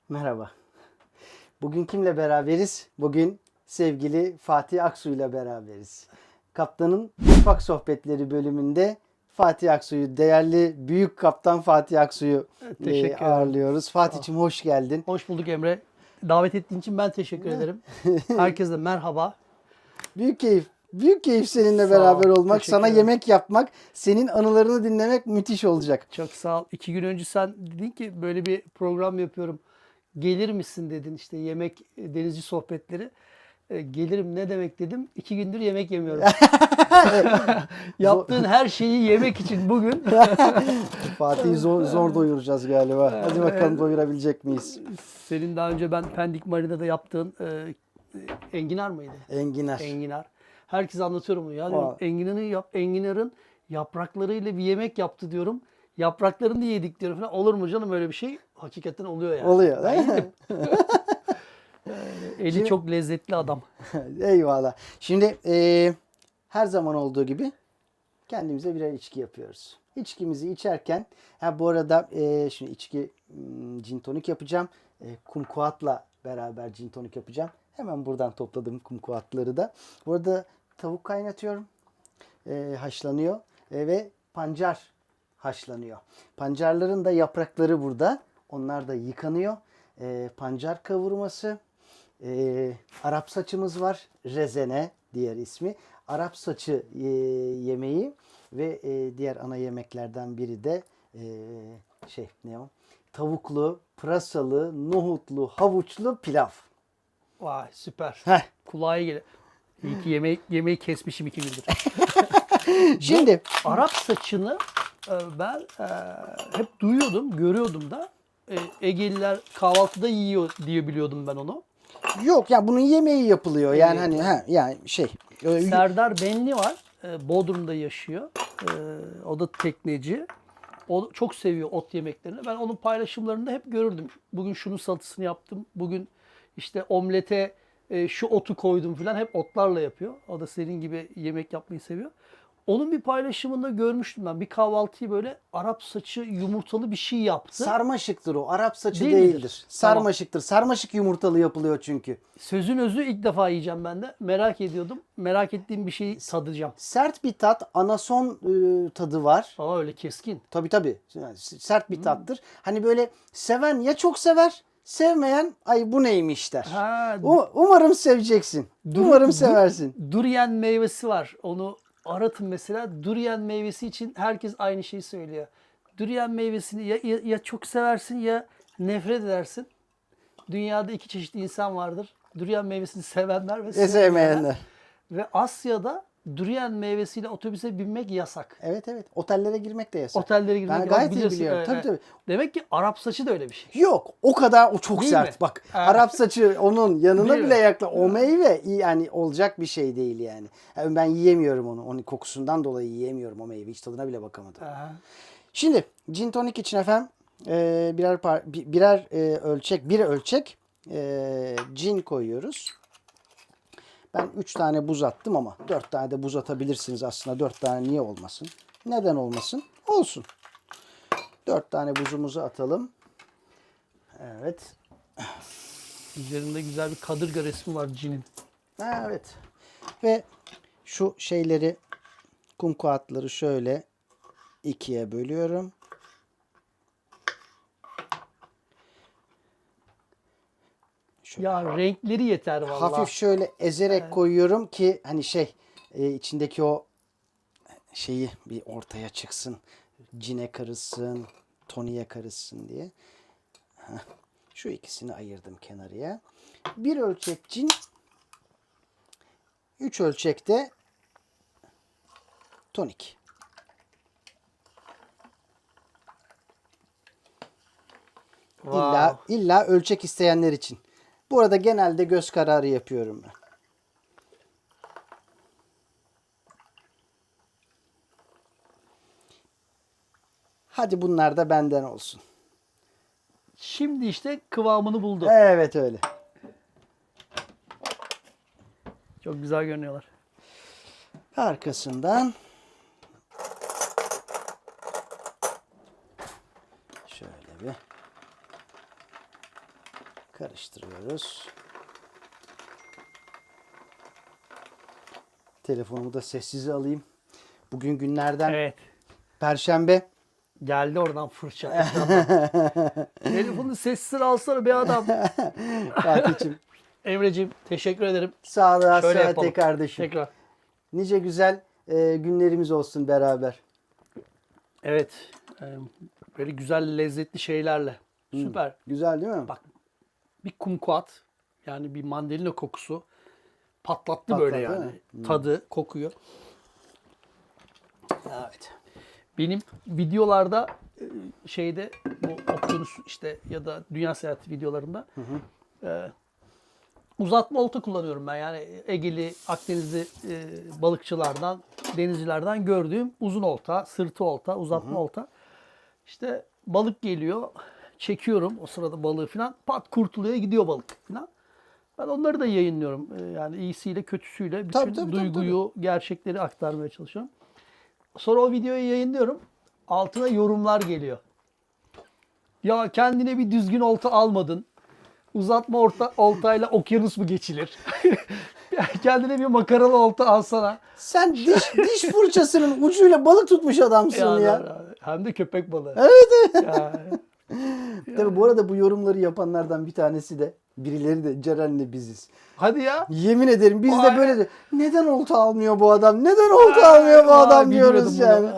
Merhaba. Bugün kimle beraberiz? Bugün sevgili Fatih Aksu ile beraberiz. Kaptanın Mutfak Sohbetleri bölümünde Fatih Aksu'yu, değerli büyük kaptan Fatih Aksu'yu Teşekkür ederim. ağırlıyoruz. Fatih'cim hoş geldin. Hoş bulduk Emre. Davet ettiğin için ben teşekkür ederim. Herkese merhaba. Büyük keyif. Büyük keyif seninle Sağ ol, beraber olmak, teşekkür sana ederim. yemek yapmak, senin anılarını dinlemek müthiş olacak. Çok sağ ol. 2 gün önce sen dedin ki böyle bir program yapıyorum. Gelir misin dedin, işte yemek, denizci sohbetleri. Gelirim ne demek dedim. 2 gündür yemek yemiyorum. Yaptığın her şeyi yemek için bugün. Fatih'i zor doyuracağız galiba. Hadi bakalım doyurabilecek miyiz? Senin daha önce ben Pendik Marina'da yaptığın enginar mıydı? Enginar. Enginar. Herkese anlatıyorum bunu ya. Diyorum, Aa. enginarın yapraklarıyla bir yemek yaptı diyorum. Yapraklarını yedik diyorum falan. Olur mu canım öyle bir şey? Hakikaten oluyor yani. Oluyor Ben değil mi? yedim. Eli Şimdi- çok lezzetli adam. Eyvallah. Şimdi her zaman olduğu gibi kendimize birer içki yapıyoruz. İçkimizi içerken, bu arada şimdi içki gin tonik yapacağım. Kumkuatla beraber gin tonik yapacağım. Hemen buradan topladım kumkuatları da. Burada tavuk kaynatıyorum. Haşlanıyor ve pancar haşlanıyor. Pancarların da yaprakları burada. Onlar da yıkanıyor. Pancar kavurması. Arap saçımız var. Rezene diğer ismi. Arap saçı yemeği ve diğer ana yemeklerden biri de ne o? Tavuklu, pırasalı, nohutlu, havuçlu pilav. Vay süper. Heh. Kulağa gelir. İyi ki yemeği kesmişim 2 gündür. Şimdi Arap saçını ben hep duyuyordum, görüyordum da. Egeliler kahvaltıda yiyor diye biliyordum ben onu. yok ya, bunun yemeği yapılıyor. Yani Yemeği hani yani Serdar Benli var. Bodrum'da yaşıyor. O da tekneci. O çok seviyor ot yemeklerini. Ben onun paylaşımlarında hep görürdüm. Bugün şunun salatasını yaptım. Bugün işte omlete şu otu koydum falan. Hep otlarla yapıyor. O da senin gibi yemek yapmayı seviyor. Onun bir paylaşımında görmüştüm ben. Bir kahvaltıyı böyle Arap saçı yumurtalı bir şey yaptı. sarmaşıktır o. Arap saçı Değil midir? değildir. Tamam. Sarmaşıktır. Sarmaşık yumurtalı yapılıyor çünkü. Sözün özü ilk defa yiyeceğim ben de. Merak ediyordum. Merak ettiğim bir şeyi tadacağım. Sert bir tat, anason tadı var. Aa öyle keskin. Tabii. Yani sert bir tattır. Hani böyle seven ya çok sever, sevmeyen ay bu neymiş der. Ha, Umarım seveceksin. Umarım seversin. Durian meyvesi var. Onu aratın mesela. Durian meyvesi için herkes aynı şeyi söylüyor. Durian meyvesini ya çok seversin ya nefret edersin. Dünyada 2 çeşit insan vardır. Durian meyvesini sevenler ve Sevmeyenler. Ve Asya'da durian meyvesiyle otobüse binmek yasak. Evet. Otellere girmek de yasak. Otellere girmek Ben gayet iyi biliyorsun, biliyorum. evet, Tabii. evet. Demek ki Arap saçı da öyle bir şey. Yok, o kadar o çok Değil sert. mi? Bak, Ha. Arap saçı onun yanına Değil mi? bile o meyve yani olacak bir şey değil yani. Yani ben yiyemiyorum onu. Onun kokusundan dolayı yiyemiyorum o meyveyi. Hiç tadına bile bakamadım. Aha. Şimdi gin tonic için efendim bir ölçek gin koyuyoruz. Ben 3 tane buz attım ama 4 tane de buz atabilirsiniz aslında. 4 tane niye olmasın? Neden olmasın? Olsun. 4 tane buzumuzu atalım. Evet. Üzerinde güzel bir kadırga resmi var cinin. Evet. Ve şu şeyleri, kumkuatları şöyle ikiye bölüyorum. Şöyle Ya renkleri yeter vallahi. hafif şöyle ezerek koyuyorum ki hani içindeki o şeyi bir ortaya çıksın. Cine karışsın, toniğe karışsın diye. Şu ikisini ayırdım kenarıya. Bir ölçek cin, 3 ölçekte tonik. Wow. İlla ölçek isteyenler için. Bu arada genelde göz kararı yapıyorum ben. Hadi bunlar da benden olsun. Şimdi işte kıvamını buldu. Evet öyle. Çok güzel görünüyorlar. Arkasından şöyle bir Karıştırıyoruz. Telefonumu da sessize alayım. Bugün günlerden Evet. Perşembe. Geldi oradan fırça. ekrandan. Telefonu sessiz alsana bir adam. Fatih'ciğim Emreciğim teşekkür ederim. sağlığa Şöyle sıhhate yapalım. kardeşim. Tekrar. Nice güzel günlerimiz olsun beraber. Evet. Böyle güzel lezzetli şeylerle. Süper. Güzel değil mi? Bak bir kumkuat yani bir mandalina kokusu patlattı böyle Patladı, yani. değil Tadı, kokuyu. Evet. Benim videolarda şeyde bu okyanus işte ya da dünya seyahati videolarında uzatma olta kullanıyorum ben. Yani Egeli, Akdenizli balıkçılardan, denizcilerden gördüğüm uzun olta, sırtı olta, uzatma olta. İşte balık geliyor, çekiyorum o sırada balığı falan. Pat kurtuluyor, gidiyor balık falan. Ben onları da yayınlıyorum. Yani iyisiyle kötüsüyle bütün Tabii, duyguyu, gerçekleri aktarmaya çalışıyorum. Sonra o videoyu yayınlıyorum. Altına yorumlar geliyor. Ya kendine bir düzgün olta almadın. Uzatma oltayla okyanus mu geçilir? Kendine bir makaralı olta alsana. Sen diş fırçasının ucuyla balık tutmuş adamsın ya. Hem de köpek balığı. Evet. Ya, Tabii bu arada bu yorumları yapanlardan bir tanesi de birileri de Ceren'le biziz. hadi ya. Yemin ederim biz de Vay. böyle de neden olta almıyor bu adam? Neden olta almıyor bu adam diyoruz yani.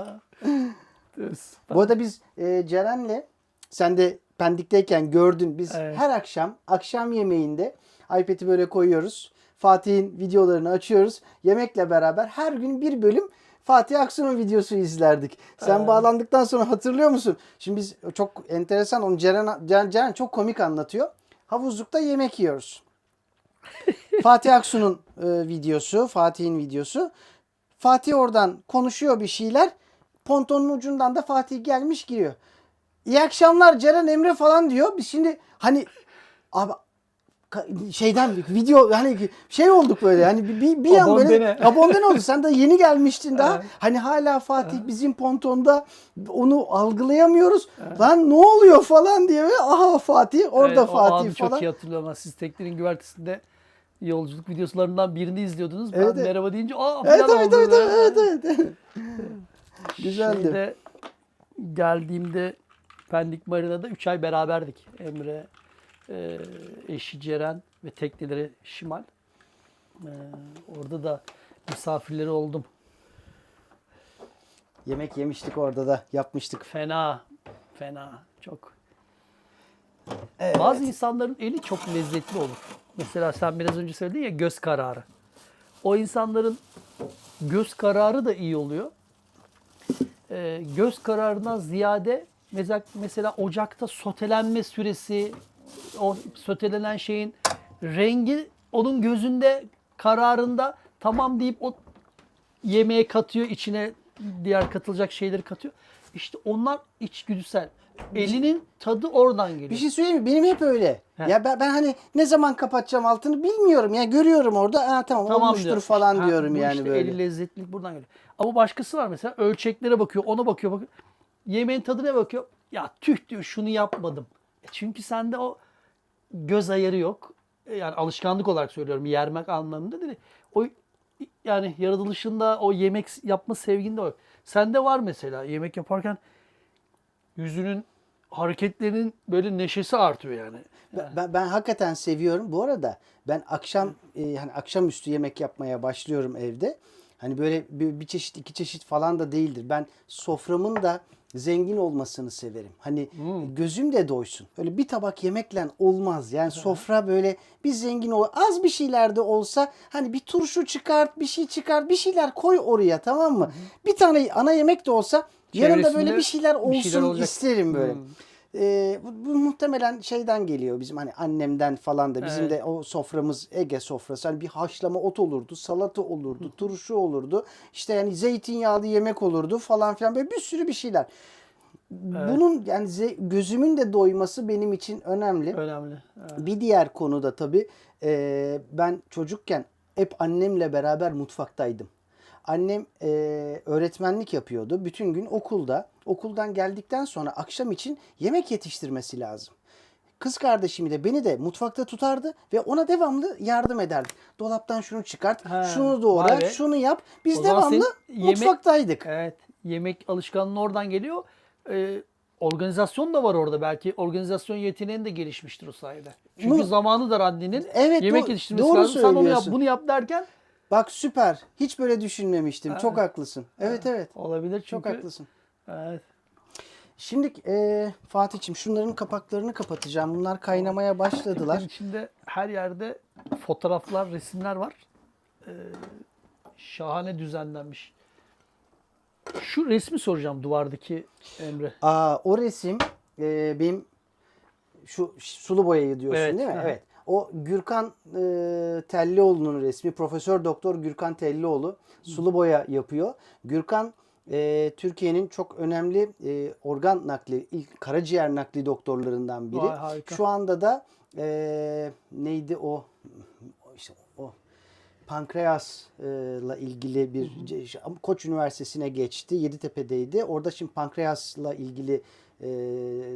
Bu arada biz Ceren'le sen de Pendik'teyken gördün biz Evet. her akşam yemeğinde iPad'i böyle koyuyoruz. Fatih'in videolarını açıyoruz. Yemekle beraber her gün bir bölüm Fatih Aksu'nun videosu izlerdik. Sen bağlandıktan sonra hatırlıyor musun? Şimdi biz çok enteresan onu Ceren çok komik anlatıyor. Havuzlukta yemek yiyoruz. Fatih Aksu'nun videosu, Fatih'in videosu. Fatih oradan konuşuyor bir şeyler. Pontonun ucundan da Fatih gelmiş giriyor. İyi akşamlar Ceren Emre falan diyor. Biz şimdi hani abi şeyden video hani şey olduk böyle hani bir an böyle Abondene. abonde oldu. Sen de yeni gelmiştin daha. Evet. Hani hala Fatih bizim pontonda onu algılayamıyoruz. Lan ne oluyor falan diye ve aha Fatih orada Evet, o Fatih anı falan. çok iyi hatırlıyorum. Siz teknenin güvertesinde yolculuk videolarından birini izliyordunuz. Ben Evet, evet. merhaba deyince aa Evet falan evet oldu. evet. Güzeldi. Şeyde geldiğimde Pendik Marina'da 3 ay beraberdik. Emre, eşi Ceren ve tekneleri Şimal. Orada da misafirleri oldum. Yemek yemiştik orada da yapmıştık. Fena, fena, çok. Bazı insanların eli çok lezzetli olur. Mesela sen biraz önce söyledin ya göz kararı. O insanların göz kararı da iyi oluyor. Göz kararından ziyade mesela ocakta sotelenme süresi, o sotelenen şeyin rengi onun gözünde kararında tamam deyip o yemeğe katıyor, içine diğer katılacak şeyleri katıyor. İşte onlar içgüdüsel. Elinin tadı oradan geliyor. Bir şey söyleyeyim mi? Benim hep öyle. He. Ya ben hani ne zaman kapatacağım altını bilmiyorum. Ya görüyorum orada. Ha, tamam olmuştur diyor. falan İşte, diyorum bu yani işte böyle. eli lezzetlilik buradan geliyor. Ama başkası var mesela ölçeklere bakıyor, ona bakıyor. Yemeğin tadına bakıyor. Ya tüh diyor şunu yapmadım. Çünkü sende o göz ayarı yok. Yani alışkanlık olarak söylüyorum. Yermek anlamında değil. O yani yaratılışında o yemek yapma sevginde o yok. Sende var mesela yemek yaparken yüzünün hareketlerinin böyle neşesi artıyor yani. Ben hakikaten seviyorum. Bu arada ben akşam hani akşamüstü yemek yapmaya başlıyorum evde. Hani böyle bir çeşit iki çeşit falan da değildir. Ben soframın da zengin olmasını severim. Hani gözüm de doysun. Öyle bir tabak yemekle olmaz. Yani sofra böyle bir zengin ol. Az bir şeyler de olsa hani bir turşu çıkart, bir şey çıkart, bir şeyler koy oraya, tamam mı? Bir tane ana yemek de olsa yanında böyle Çevresinde bir şeyler bir şeyler olsun olacak. isterim böyle. Bu muhtemelen şeyden geliyor bizim hani annemden falan da bizim Evet. de o soframız Ege sofrası hani bir haşlama ot olurdu, salata olurdu, turşu olurdu, işte yani zeytinyağlı yemek olurdu falan filan böyle bir sürü bir şeyler. Bunun yani gözümün de doyması benim için önemli. Önemli. Evet. Bir diğer konu da tabii ben çocukken hep annemle beraber mutfaktaydım. Annem öğretmenlik yapıyordu. Bütün gün okulda. Okuldan geldikten sonra akşam için yemek yetiştirmesi lazım. Kız kardeşimi de beni de mutfakta tutardı ve ona devamlı yardım ederdi. Dolaptan şunu çıkart, Ha, şunu vay doğra, be. şunu yap. Biz O zaman devamlı senin yemek- mutfaktaydık. Evet. Yemek alışkanlığı oradan geliyor. Organizasyon da var orada. Belki organizasyon yeteneğin de gelişmiştir o sayede. Çünkü Bu- zamanı da annenin Evet, yemek yetiştirmesi doğru lazım. Sen onu yap, söylüyorsun. bunu yap derken Bak süper. Hiç böyle düşünmemiştim. Çok haklısın. Evet evet. olabilir Çok çünkü. haklısın. Evet. Şimdi Fatih'ciğim şunların kapaklarını kapatacağım. Bunlar kaynamaya başladılar. Teknenin içinde her yerde fotoğraflar, resimler var. Şahane düzenlenmiş. Şu resmi soracağım duvardaki Emre. O resim benim şu sulu boyayı diyorsun Evet, değil mi? hı hı. Evet. O Gürkan Tellioğlu'nun resmi. Profesör Doktor Gürkan Tellioğlu sulu boya yapıyor. Gürkan Türkiye'nin çok önemli organ nakli, ilk karaciğer nakli doktorlarından biri. Vay, harika. Şu anda da neydi o? İşte o pankreasla ilgili bir Koç Üniversitesi'ne geçti. Yeditepe'deydi. Orada şimdi pankreasla ilgili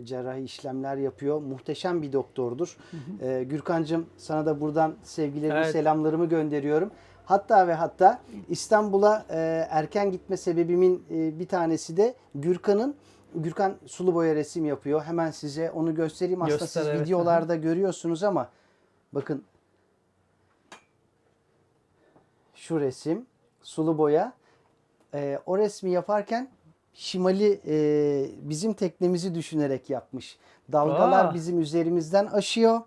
cerrahi işlemler yapıyor. Muhteşem bir doktordur. Gürkancığım sana da buradan sevgilerimi, Evet. selamlarımı gönderiyorum. Hatta ve hatta İstanbul'a erken gitme sebebimin bir tanesi de Gürkan sulu boya resim yapıyor. Hemen size onu göstereyim. Aslında Göster, siz evet. videolarda görüyorsunuz ama bakın şu resim sulu boya. O resmi yaparken şimali bizim teknemizi düşünerek yapmış. Dalgalar Aa. bizim üzerimizden aşıyor.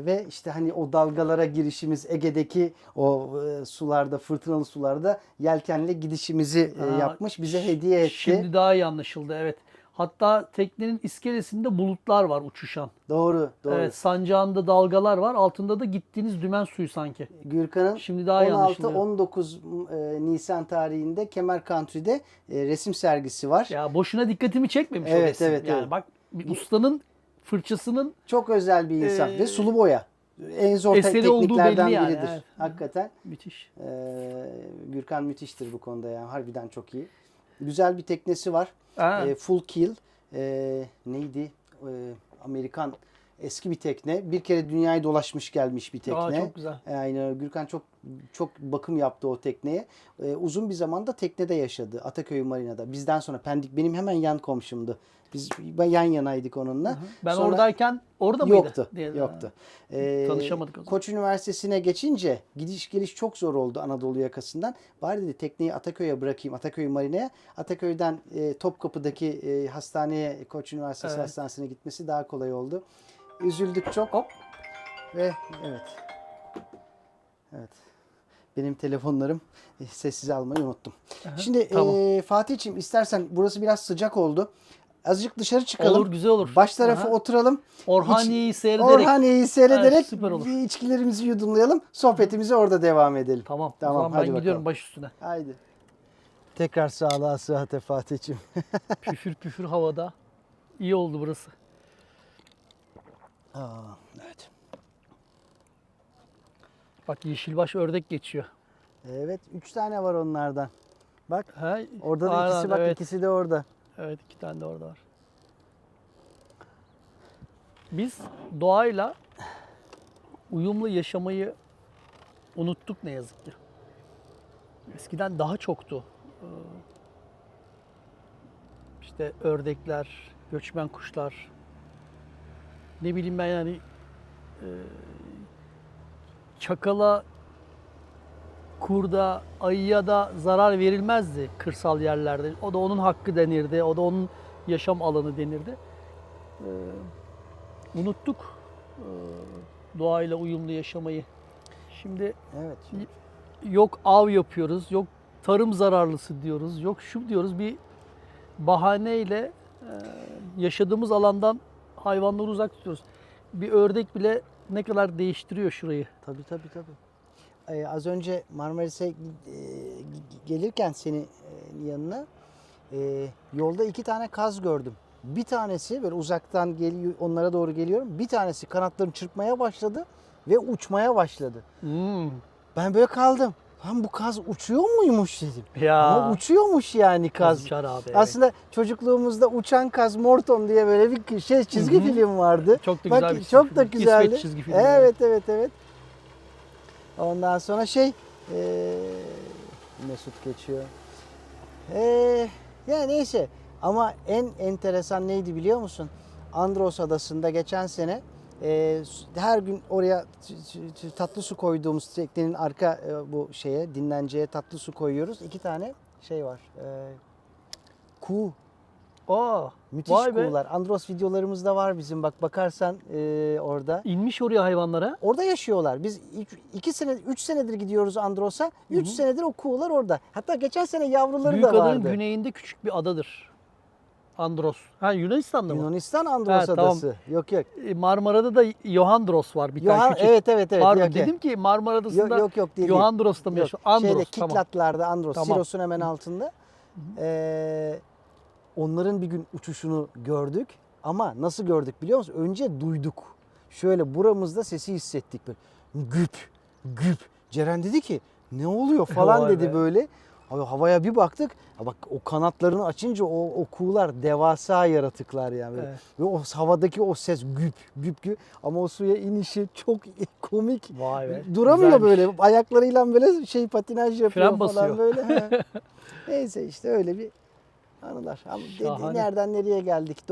Ve işte hani o dalgalara girişimiz Ege'deki o sularda, fırtınalı sularda yelkenle gidişimizi Aa, yapmış. Bize hediye etti. Şimdi daha iyi anlaşıldı, evet. Hatta teknenin iskelesinde bulutlar var uçuşan. Doğru, doğru. Evet, sancağında dalgalar var. Altında da gittiğiniz dümen suyu sanki. Gürkan'ın Şimdi daha iyi anlaşılıyor. 16-19 Nisan tarihinde Kemer Country'de resim sergisi var. Ya boşuna dikkatimi çekmemiş o Evet, resim. evet, Yani evet. bak, bir ustanın fırçasının Çok özel bir insan ve sulu boya. En zor eseri olduğu tekniklerden belli yani, biridir. evet. Hakikaten. müthiş. Gürkan müthiştir bu konuda yani. Harbiden çok iyi. Güzel bir teknesi var. Ha. Full keel. Neydi? Amerikan eski bir tekne. Bir kere dünyayı dolaşmış gelmiş bir tekne. Aa, çok güzel. Yani Gürkan çok bakım yaptı o tekneye. Uzun bir zamanda teknede yaşadı. Ataköy Marina'da. Bizden sonra Pendik benim hemen yan komşumdu. Biz yan yanaydık onunla. Ben Sonra- oradayken orada mıydı? Yoktu. Diye- Yoktu. Tanışamadık o zaman. Koç Üniversitesi'ne geçince gidiş geliş çok zor oldu Anadolu yakasından. Bari dedi tekneyi Ataköy'e bırakayım. Ataköy Marina'ya. Ataköy'den Topkapı'daki hastaneye, Koç Üniversitesi Evet. Hastanesi'ne gitmesi daha kolay oldu. Üzüldük çok. Hop. Ve evet. Evet. Benim telefonlarım sessize almayı unuttum. Şimdi tamam. Fatih'ciğim istersen burası biraz sıcak oldu. Azıcık dışarı çıkalım. Olur, güzel olur. Baş tarafa Aha. oturalım. Orhaniye'yi seyrederek. Orhaniye'yi seyrederek Evet, süper olur. içkilerimizi yudumlayalım. Sohbetimize orada devam edelim. Tamam. Tamam, O zaman hadi ben gidiyorum bakalım. baş üstüne. Haydi. Tekrar sağlığa, sıhhate Fatih'ciğim. Püfür püfür havada. İyi oldu burası. Evet. Bak, yeşilbaş ördek geçiyor. Evet, 3 tane var onlardan. Bak, Ha, orada da aynen, ikisi bak, evet. ikisi de orada. Evet, 2 tane de orada var. Biz doğayla uyumlu yaşamayı unuttuk ne yazık ki. Eskiden daha çoktu. İşte ördekler, göçmen kuşlar. Ne bileyim ben yani, çakala, kurda, ayıya da zarar verilmezdi kırsal yerlerde. O da onun hakkı denirdi. O da onun yaşam alanı denirdi. Unuttuk doğayla uyumlu yaşamayı. Şimdi Evet. yok av yapıyoruz, yok tarım zararlısı diyoruz, yok şu diyoruz. Bir bahaneyle yaşadığımız alandan hayvanları uzak tutuyoruz. Bir ördek bile ne kadar değiştiriyor şurayı. Tabii. Az önce Marmaris'e gelirken senin yanına yolda 2 tane kaz gördüm. Bir tanesi böyle uzaktan geliyor, onlara doğru geliyorum. Bir tanesi kanatlarını çırpmaya başladı ve uçmaya başladı. Ben böyle kaldım. Lan bu kaz uçuyor muymuş dedim. Ya. Ama uçuyormuş yani kaz. Kaz uçar abi, evet. Aslında çocukluğumuzda Uçan Kaz Morton diye böyle bir çizgi film vardı. Çok da Bak, güzel bir çok çizgi da film. güzeldi. İsveç çizgi filmi. Evet. Ondan sonra Mesut geçiyor. Ya neyse, ama en enteresan neydi biliyor musun? Andros Adası'nda geçen sene her gün oraya tatlı su koyduğumuz teknenin arka bu dinlenceye tatlı su koyuyoruz. 2 tane var. Kuğu. Aa, Müthiş vay be. kuğular. Andros videolarımızda var bizim. Bak bakarsan orada. İnmiş oraya hayvanlara. Orada yaşıyorlar. Biz 3 senedir gidiyoruz Andros'a. 3 senedir o kuğular orada. Hatta geçen sene yavruları da Büyükada'nın vardı. güneyinde küçük bir adadır. Andros. Ha, Yunanistan'da mı? Yunanistan Andros Ha, tamam. Adası. Yok. Marmara'da da Yohandros var bir tane küçük. Evet. Pardon, yok. dedim ki Marmara Adası'da Yok değil. Yohandros'ta mı Yok. yaşıyor? Andros, tamam. Kiklatlar'da Andros. Tamam. Siros'un hemen altında. Onların bir gün uçuşunu gördük. Ama nasıl gördük biliyor musun? Önce duyduk. Şöyle buramızda sesi hissettik. Böyle güp. Ceren dedi ki ne oluyor falan Vay dedi be. böyle. Abi havaya bir baktık. Bak o kanatlarını açınca o kuğular devasa yaratıklar yani. Evet. Ve o havadaki o ses güp. Ama o suya inişi çok komik. Vay be. Duramıyor Güzelmiş. böyle. Ayaklarıyla böyle patinaj yapıyor Fren falan basıyor. böyle. He. Neyse işte öyle bir anılar. Ama Şahane. nereden nereye geldik?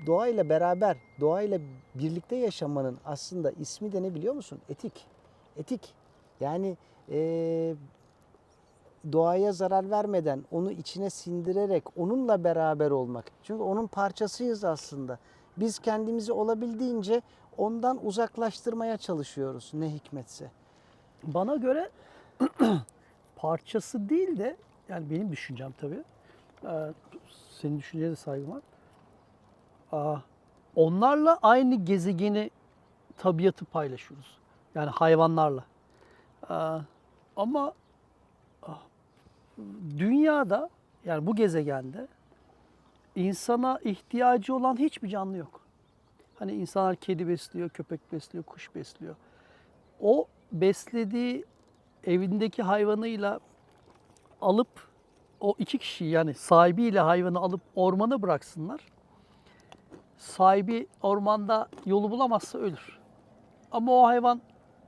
Doğayla beraber, doğayla birlikte yaşamanın aslında ismi de ne biliyor musun? Etik. Yani doğaya zarar vermeden, onu içine sindirerek, onunla beraber olmak. Çünkü onun parçasıyız aslında. Biz kendimizi olabildiğince ondan uzaklaştırmaya çalışıyoruz ne hikmetse. Bana göre parçası değil de, yani benim düşüncem tabii. Senin düşüncene de saygım var. Onlarla aynı gezegeni, tabiatı paylaşıyoruz. Yani hayvanlarla. Ama dünyada, yani bu gezegende insana ihtiyacı olan hiçbir canlı yok. Hani insanlar kedi besliyor, köpek besliyor, kuş besliyor. O beslediği evindeki hayvanıyla alıp o iki kişiyi, yani sahibiyle hayvanı alıp ormana bıraksınlar. Sahibi ormanda yolu bulamazsa ölür. Ama o hayvan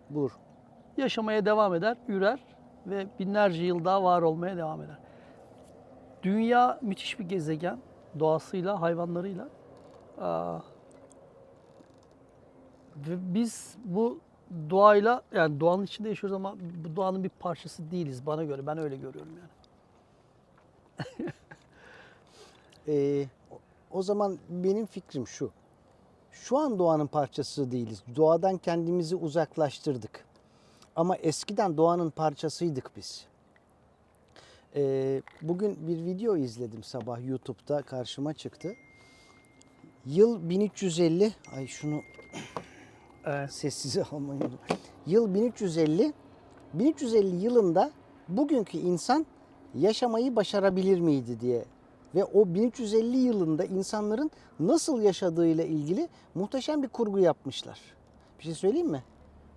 Bulur. yaşamaya devam eder, ürer ve binlerce yıl daha var olmaya devam eder. Dünya müthiş bir gezegen, doğasıyla, hayvanlarıyla. Ve biz bu doğayla, yani doğanın içinde yaşıyoruz ama bu doğanın bir parçası değiliz bana göre. Ben öyle görüyorum yani. O zaman benim fikrim şu. Şu an doğanın parçası değiliz. Doğadan kendimizi uzaklaştırdık. Ama eskiden doğanın parçasıydık biz. Bugün bir video izledim sabah YouTube'da karşıma çıktı. Yıl 1350. Ay şunu sessize almayı. Yıl 1350. 1350 yılında bugünkü insan yaşamayı başarabilir miydi diye. Ve o 1350 yılında insanların nasıl yaşadığıyla ilgili muhteşem bir kurgu yapmışlar. Bir şey söyleyeyim mi?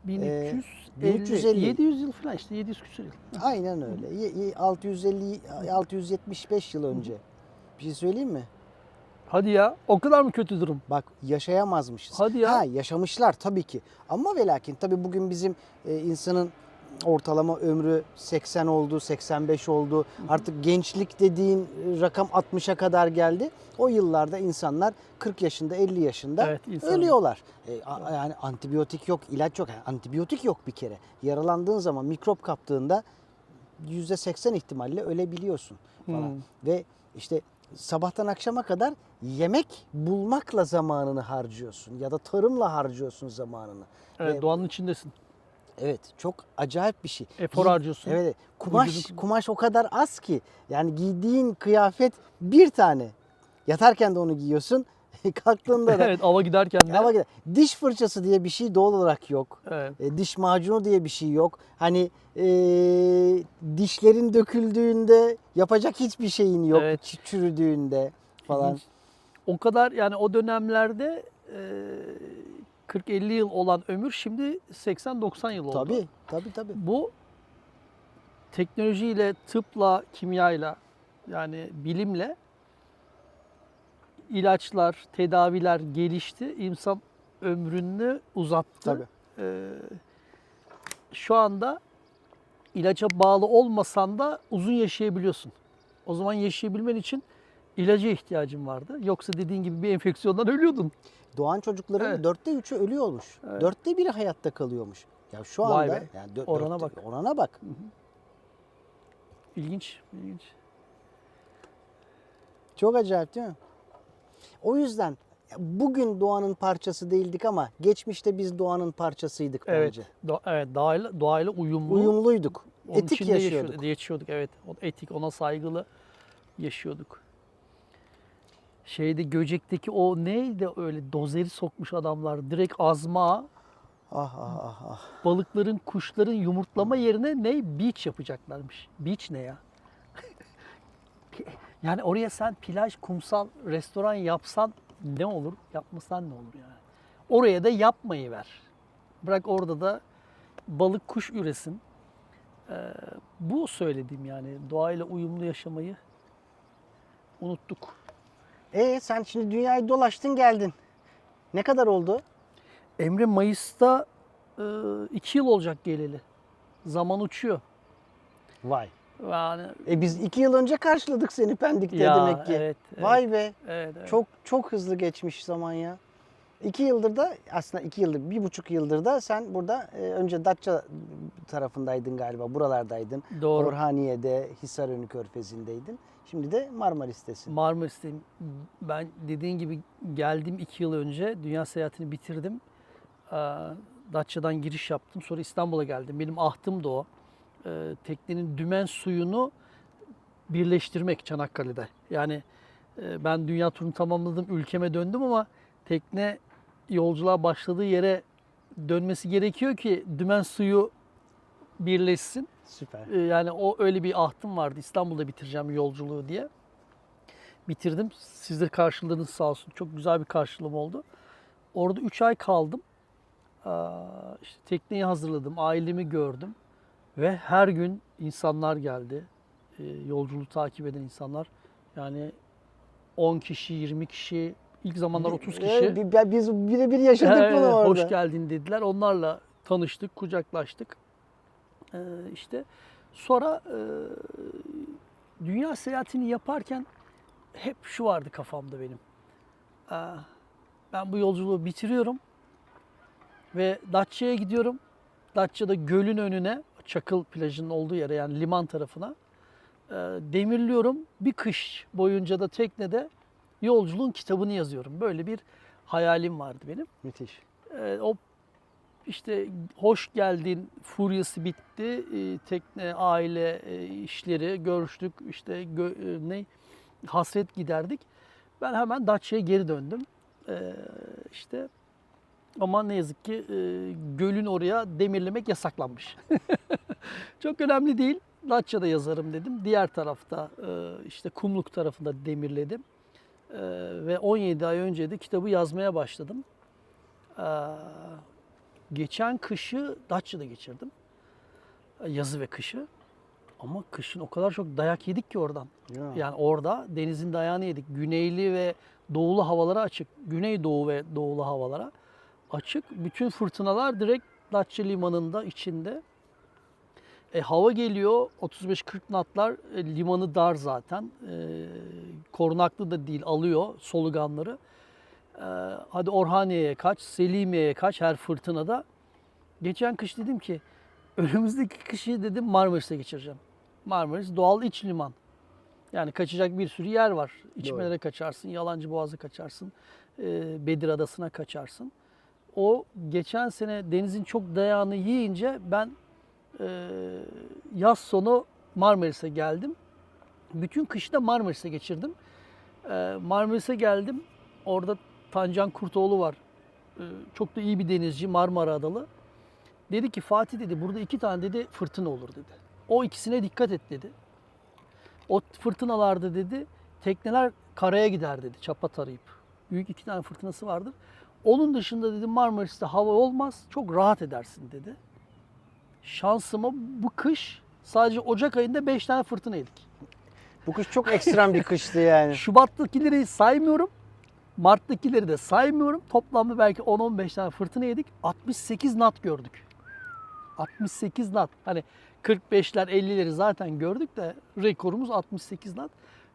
1350, 1350. 700 yıl falan, işte 700 küsur yıl. Aynen öyle. 650-675 yıl önce. Bir şey söyleyeyim mi? Hadi ya, o kadar mı kötü durum? Bak yaşayamazmışız. Hadi ya. Ha, yaşamışlar tabii ki. Ama ve lakin tabii bugün bizim insanın ortalama ömrü 80 oldu, 85 oldu. Artık gençlik dediğin rakam 60'a kadar geldi. O yıllarda insanlar 40 yaşında, 50 yaşında Evet, insan- ölüyorlar. Yani antibiyotik yok, ilaç yok. Yani antibiyotik yok bir kere. Yaralandığın zaman, mikrop kaptığında %80 ihtimalle ölebiliyorsun falan. Ve işte sabahtan akşama kadar yemek bulmakla zamanını harcıyorsun ya da tarımla harcıyorsun zamanını. Evet, Ve doğanın içindesin. evet, çok acayip bir şey. Efor harcıyorsun. Evet, Vücudun- kumaş o kadar az ki yani giydiğin kıyafet bir tane. Yatarken de onu giyiyorsun. Kalktığında da Evet, ava giderken de. ama diş fırçası diye bir şey doğal olarak yok. Evet. Diş macunu diye bir şey yok. Hani dişlerin döküldüğünde yapacak hiçbir şeyin yok. Evet. Çürüdüğünde falan. İlginç. O kadar, yani o dönemlerde 40-50 yıl olan ömür şimdi 80-90 yıl oldu. Tabii. Bu teknolojiyle, tıpla, kimyayla yani bilimle ilaçlar, tedaviler gelişti. İnsan ömrünü uzattı. Tabii. Şu anda ilaca bağlı olmasan da uzun yaşayabiliyorsun. O zaman yaşayabilmen için ilaca ihtiyacın vardı. Yoksa dediğin gibi bir enfeksiyondan ölüyordun. Doğan çocukların Evet. 4'te 3'ü ölüyormuş. 4'te 1'i hayatta kalıyormuş. Ya şu Vay anda be. yani Orana bak. Orana bak. İlginç. Çok acayip değil mi? O yüzden bugün doğanın parçası değildik ama geçmişte biz doğanın parçasıydık bence. Evet, doğayla uyumlu. Uyumluyduk. Onun Etik içinde yaşıyorduk. Yaşıyorduk, evet. Etik, ona saygılı yaşıyorduk. Göcek'teki o neydi öyle dozeri sokmuş adamlar. Direkt azma Ah. balıkların, kuşların yumurtlama yerine beach yapacaklarmış. Beach ne ya? Yani oraya sen plaj, kumsal, restoran yapsan ne olur? Yapmasan ne olur yani? Oraya da yapmayı ver. Bırak orada da balık, kuş üresin. Bu söylediğim yani doğayla uyumlu yaşamayı unuttuk. Sen şimdi dünyayı dolaştın geldin. Ne kadar oldu? Emre Mayıs'ta 2 yıl olacak geleli. Zaman uçuyor. Vay. Yani Biz 2 yıl önce karşıladık seni Pendik'te ya, demek ki. evet. Vay be. Evet. Çok hızlı geçmiş zaman ya. 2 yıldır da aslında 2 yıldır, 1,5 yıldır da sen burada önce Datça tarafındaydın galiba. Buralardaydın. Doğru. Orhaniye'de, Hisarönü Körfezi'ndeydin. Şimdi de Marmaris'tesin. Marmaris'teyim. Ben dediğin gibi geldim 2 yıl önce. Dünya seyahatini bitirdim. Datça'dan giriş yaptım. Sonra İstanbul'a geldim. Benim ahtım da o. Teknenin dümen suyunu birleştirmek Çanakkale'de. Yani ben dünya turunu tamamladım, ülkeme döndüm ama tekne yolculuğa başladığı yere dönmesi gerekiyor ki dümen suyu birleşsin. Süper. Yani o öyle bir ahtım vardı. İstanbul'da bitireceğim yolculuğu diye. Bitirdim. Siz de karşıladınız sağ olsun. Çok güzel bir karşılama oldu. Orada 3 ay kaldım. İşte tekneyi hazırladım, ailemi gördüm. Ve her gün insanlar geldi. Yolculuğu takip eden insanlar. Yani 10 kişi, 20 kişi, ilk zamanlar 30 kişi. Biz birebir yaşadık bunu orada. Hoş geldin dediler. Onlarla tanıştık, kucaklaştık. İşte sonra dünya seyahatini yaparken hep şu vardı kafamda benim. Ben bu yolculuğu bitiriyorum ve Datça'ya gidiyorum. Datça'da gölün önüne, Çakıl plajının olduğu yere yani liman tarafına demirliyorum. Bir kış boyunca da teknede yolculuğun kitabını yazıyorum. Böyle bir hayalim vardı benim. Müthiş. O işte hoş geldin furyası bitti. Tekne, aile işleri görüştük. İşte hasret giderdik. Ben hemen Datça'ya geri döndüm. İşte ama ne yazık ki gölün oraya demirlemek yasaklanmış. Çok önemli değil. Datça'da yazarım dedim. Diğer tarafta işte Kumluk tarafında demirledim. Ve 17 ay önce de kitabı yazmaya başladım. Geçen kışı Datça'da geçirdim. Yazı ve kışı. Ama kışın o kadar çok dayak yedik ki oradan. Ya. Yani orada denizin dayağını yedik. Güneyli ve doğulu havalara açık. Güneydoğu ve doğulu havalara açık. Bütün fırtınalar direkt Datça limanında içinde. Hava geliyor 35-40 knotlar. Limanı dar zaten. Korunaklı da değil, alıyor soluganları. Hadi Orhaniye'ye kaç, Selimiye'ye kaç her fırtınada. Geçen kış dedim ki önümüzdeki kışı dedim Marmaris'e geçireceğim. Marmaris doğal iç liman. Yani kaçacak bir sürü yer var. İçmelere kaçarsın, Yalancıboğaz'a kaçarsın, Bedir Adası'na kaçarsın. O geçen sene denizin çok dayağını yiyince ben yaz sonu Marmaris'e geldim. Bütün kışı da Marmaris'e geçirdim. Marmaris'e geldim. Orada Tancan Kurtoğlu var. Çok da iyi bir denizci, Marmara Adalı. Dedi ki Fatih dedi burada 2 tane dedi fırtına olur dedi. O ikisine dikkat et dedi. O fırtınalarda dedi tekneler karaya gider dedi çapa tarayıp. Büyük 2 tane fırtınası vardır. Onun dışında dedi Marmaris'te hava olmaz. Çok rahat edersin dedi. Şansıma bu kış sadece Ocak ayında 5 tane fırtına yedik. Bu kış çok ekstrem bir kıştı yani. Şubat'takileri saymıyorum. Mart'takileri de saymıyorum. Toplamda belki 10-15 tane fırtına yedik. 68 knot gördük. 68 knot. Hani 45'ler 50'leri zaten gördük de rekorumuz 68 knot.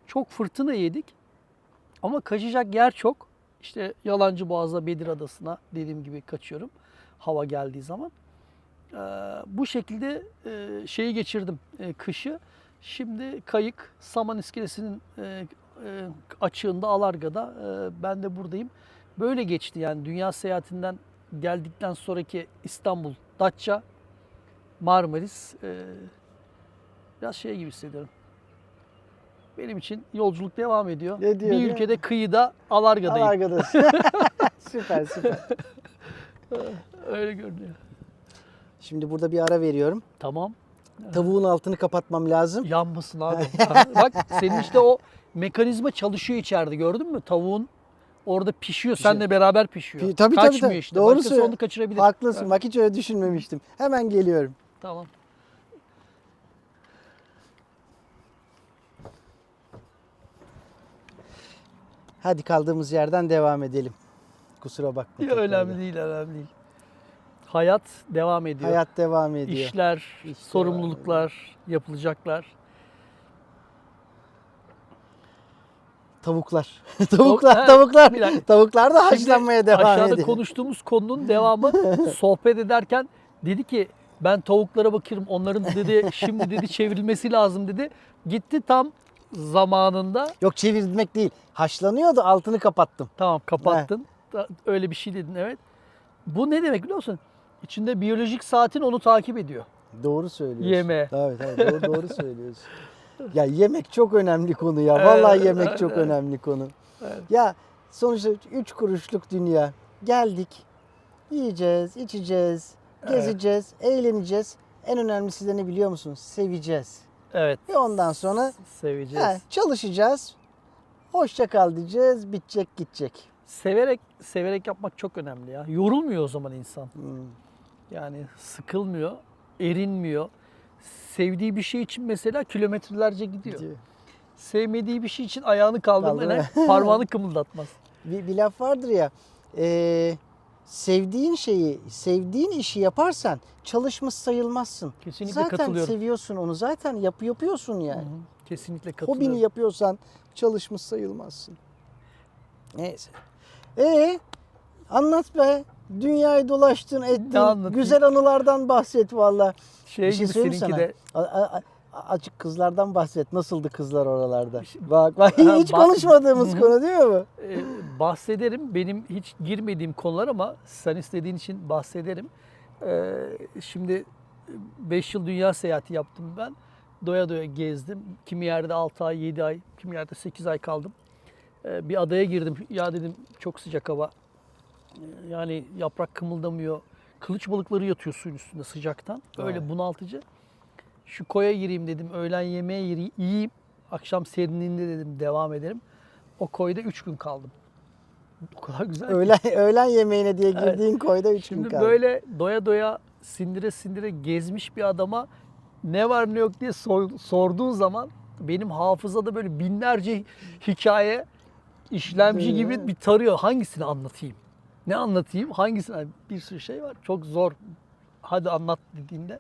Çok fırtına yedik. Ama kaçacak yer çok. İşte Yalancıboğaz'a, Bedir Adası'na dediğim gibi kaçıyorum. Hava geldiği zaman. Bu şekilde şeyi geçirdim kışı. Şimdi Kayık, Saman İskelesi'nin açığında Alarga'da ben de buradayım. Böyle geçti yani dünya seyahatinden geldikten sonraki İstanbul, Datça, Marmaris biraz şey gibi hissediyorum. Benim için yolculuk devam ediyor. Ne diyor, Bir değil ülkede mi? kıyıda Alarga'dayım. Alarga'dasın. Süper süper. Öyle görünüyor. Şimdi burada bir ara veriyorum. Tamam. Tavuğun altını kapatmam lazım. Yanmasın abi. Bak senin işte o mekanizma çalışıyor içeride gördün mü? Tavuğun orada pişiyor. Seninle beraber pişiyor. Tabii Kaçmıyor tabii. işte. Doğru Başkası onu kaçırabilir. Haklısın. Ha, Bak hiç öyle düşünmemiştim. Hemen geliyorum. tamam. Hadi kaldığımız yerden devam edelim. Kusura bakma. Ya, tekrar. önemli değil, önemli değil. Hayat devam ediyor. Hayat devam ediyor. İşler, İş sorumluluklar, yapılacaklar. Tavuklar. He, Tavuklar. bir dakika. Tavuklar da Şimdi haşlanmaya devam aşağıda ediyor. konuştuğumuz konunun devamı sohbet ederken dedi ki ben tavuklara bakıyorum onların dedi şimdi dedi çevrilmesi lazım dedi. Gitti tam zamanında. Yok çevirmek değil. Haşlanıyordu altını kapattım. Tamam kapattın. Öyle bir şey dedin evet. Bu ne demek biliyor musun? İçinde biyolojik saatin onu takip ediyor. Doğru söylüyorsun. Yeme. Tabii doğru söylüyorsun. Ya yemek çok önemli konu ya. Vallahi yemek çok önemli konu. Ya sonuçta 3 kuruşluk dünya. Geldik. Yiyeceğiz, içeceğiz, gezeceğiz, eğleneceğiz. En önemlisi de ne biliyor musun? Seveceğiz. Evet. Ve ondan sonra Seveceğiz. çalışacağız. Hoşça kal diyeceğiz. Bitecek gidecek. Severek yapmak çok önemli ya. Yorulmuyor o zaman insan. Hmm. Yani sıkılmıyor, erinmiyor. Sevdiği bir şey için mesela kilometrelerce gidiyor. Sevmediği bir şey için ayağını kaldırmadan parmağını kımıldatmaz. Bir laf vardır ya. Sevdiğin şeyi, sevdiğin işi yaparsan çalışmış sayılmazsın. Kesinlikle Zaten katılıyorum. seviyorsun onu. Zaten yapıyorsun yani. Hı hı, kesinlikle katılıyorum. Hobini yapıyorsan çalışmış sayılmazsın. Neyse. Anlat be. Dünyayı dolaştın, ettin. anlatayım? Güzel anılardan bahset valla. Şey gibi söyleyeyim seninki sana. de Açık kızlardan bahset. Nasıldı kızlar oralarda? şey- Bak hiç konuşmadığımız konu değil mi bu? bahsederim. Benim hiç girmediğim konular ama sen istediğin için bahsederim. Şimdi 5 yıl dünya seyahati yaptım ben. Doya doya gezdim. Kimi yerde 6 ay, 7 ay, kimi yerde 8 ay kaldım. Bir adaya girdim. Ya dedim çok sıcak hava. Yani yaprak kımıldamıyor. Kılıç balıkları yatıyor suyun üstünde sıcaktan. Öyle Vay. bunaltıcı. Şu koya gireyim dedim. Öğlen yemeği yiyeyim. Akşam serinliğinde dedim devam ederim. O koyda 3 gün kaldım. O kadar güzel ki. Öğlen yemeğine diye Evet. girdiğin koyda 3 gün Şimdi kaldı. böyle doya doya sindire sindire gezmiş bir adama ne var ne yok diye sorduğun zaman benim hafızada böyle binlerce hikaye işlemci Değil gibi mi? bir tarıyor. Hangisini anlatayım? Ne anlatayım? Hangisini? Bir sürü şey var. Çok zor. Hadi anlat dediğinde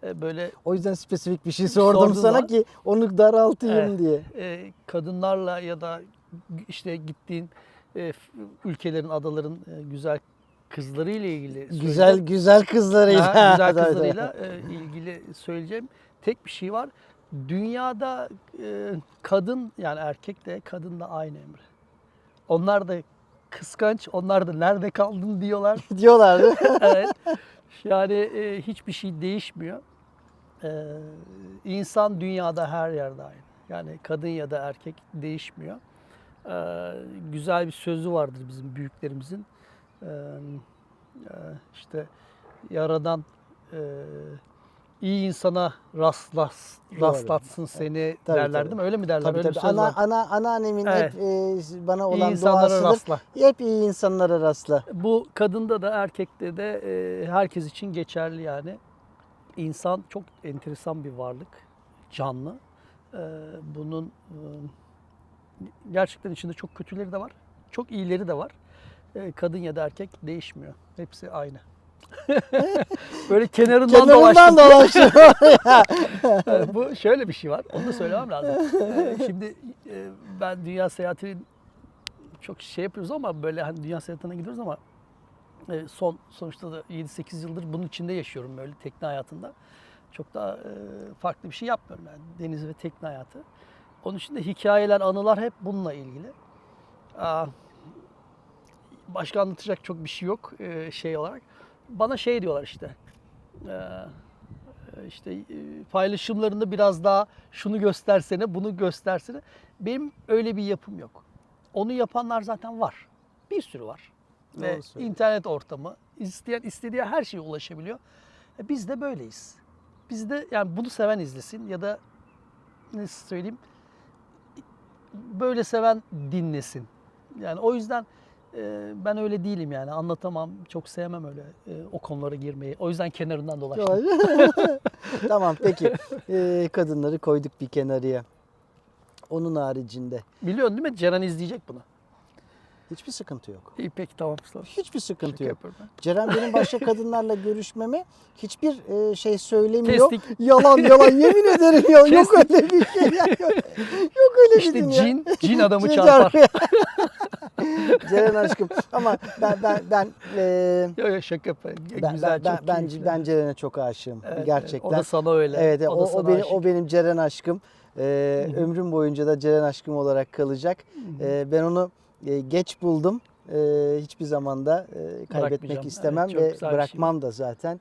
böyle O yüzden spesifik bir şey sordum Sordun sana lan. ki onu daraltayım Evet. diye. Kadınlarla ya da işte gittiğin ülkelerin, adaların güzel kızlarıyla ilgili Güzel kızlarıyla. güzel Tabii, tabii. kızlarıyla ilgili söyleyeceğim tek bir şey var. Dünyada kadın yani erkek de kadın da aynı Emre. Onlar da kıskanç, onlar da nerede kaldın diyorlar. Diyorlardı. Evet. Yani hiçbir şey değişmiyor. İnsan dünyada her yerde aynı. Yani kadın ya da erkek değişmiyor. Güzel bir sözü vardır bizim büyüklerimizin. İşte yaradan iyi insana rastlatsın seni Tabii, derler tabii. değil mi? Öyle mi derler? Tabii Öyle bir tabii. söz var. Anneannemin Evet. hep bana İyi olan insanlara duasıdır. rastla. Hep iyi insanlara rastla. Bu kadında da erkekte de herkes için geçerli yani. İnsan çok enteresan bir varlık, canlı. Bunun gerçekten içinde çok kötüleri de var, çok iyileri de var. Kadın ya da erkek değişmiyor. Hepsi aynı. Böyle kenarından Kenarından dolaştım. dolaştım. Bu şöyle bir şey var. Onu da söylemem lazım. Şimdi ben dünya seyahati çok şey yapıyoruz ama böyle hani dünya seyahatine gidiyoruz ama sonuçta da 7-8 yıldır bunun içinde yaşıyorum böyle tekne hayatında. Çok daha farklı bir şey yapmıyorum yani deniz ve tekne hayatı. Onun için de hikayeler, anılar hep bununla ilgili. Başka anlatacak çok bir şey yok şey olarak. Bana şey diyorlar işte paylaşımlarında biraz daha şunu göstersene, bunu göstersene. Benim öyle bir yapım yok. Onu yapanlar zaten var. Bir sürü var. Doğru Ve söylüyorsun. internet ortamı, isteyen istediği her şeye ulaşabiliyor. Biz de böyleyiz. Biz de yani bunu seven izlesin ya da nasıl söyleyeyim böyle seven dinlesin. Yani o yüzden ben öyle değilim yani anlatamam, çok sevmem öyle o konulara girmeyi. O yüzden kenarından dolaştım. Tamam peki. Kadınları koyduk bir kenarıya. Onun haricinde Biliyorsun değil mi? Ceren izleyecek bunu. hiçbir sıkıntı yok. İyi peki tamam. Hiçbir sıkıntı Şaka yok. yapıyorum ben. Ceren benim başka kadınlarla görüşmeme hiçbir şey söylemiyor. Kestik. Yalan yemin ederim ya. Yok Kestik. öyle bir şey. Yok öyle bir İşte dünya. cin adamı Cin çarpar. Ceren aşkım ama ben Yok şaka yapıyorum. ben Güzel, ben çok ben, keyifli. ben Ceren'e çok aşığım Evet, gerçekten. o da sana öyle. Evet, O da sana aşık. o benim Ceren aşkım. Ömrüm boyunca da Ceren aşkım olarak kalacak. Ben onu geç buldum. Hiçbir zaman da kaybetmek Bırakmayacağım. istemem Evet, çok ve güzel bir şey bırakmam da zaten.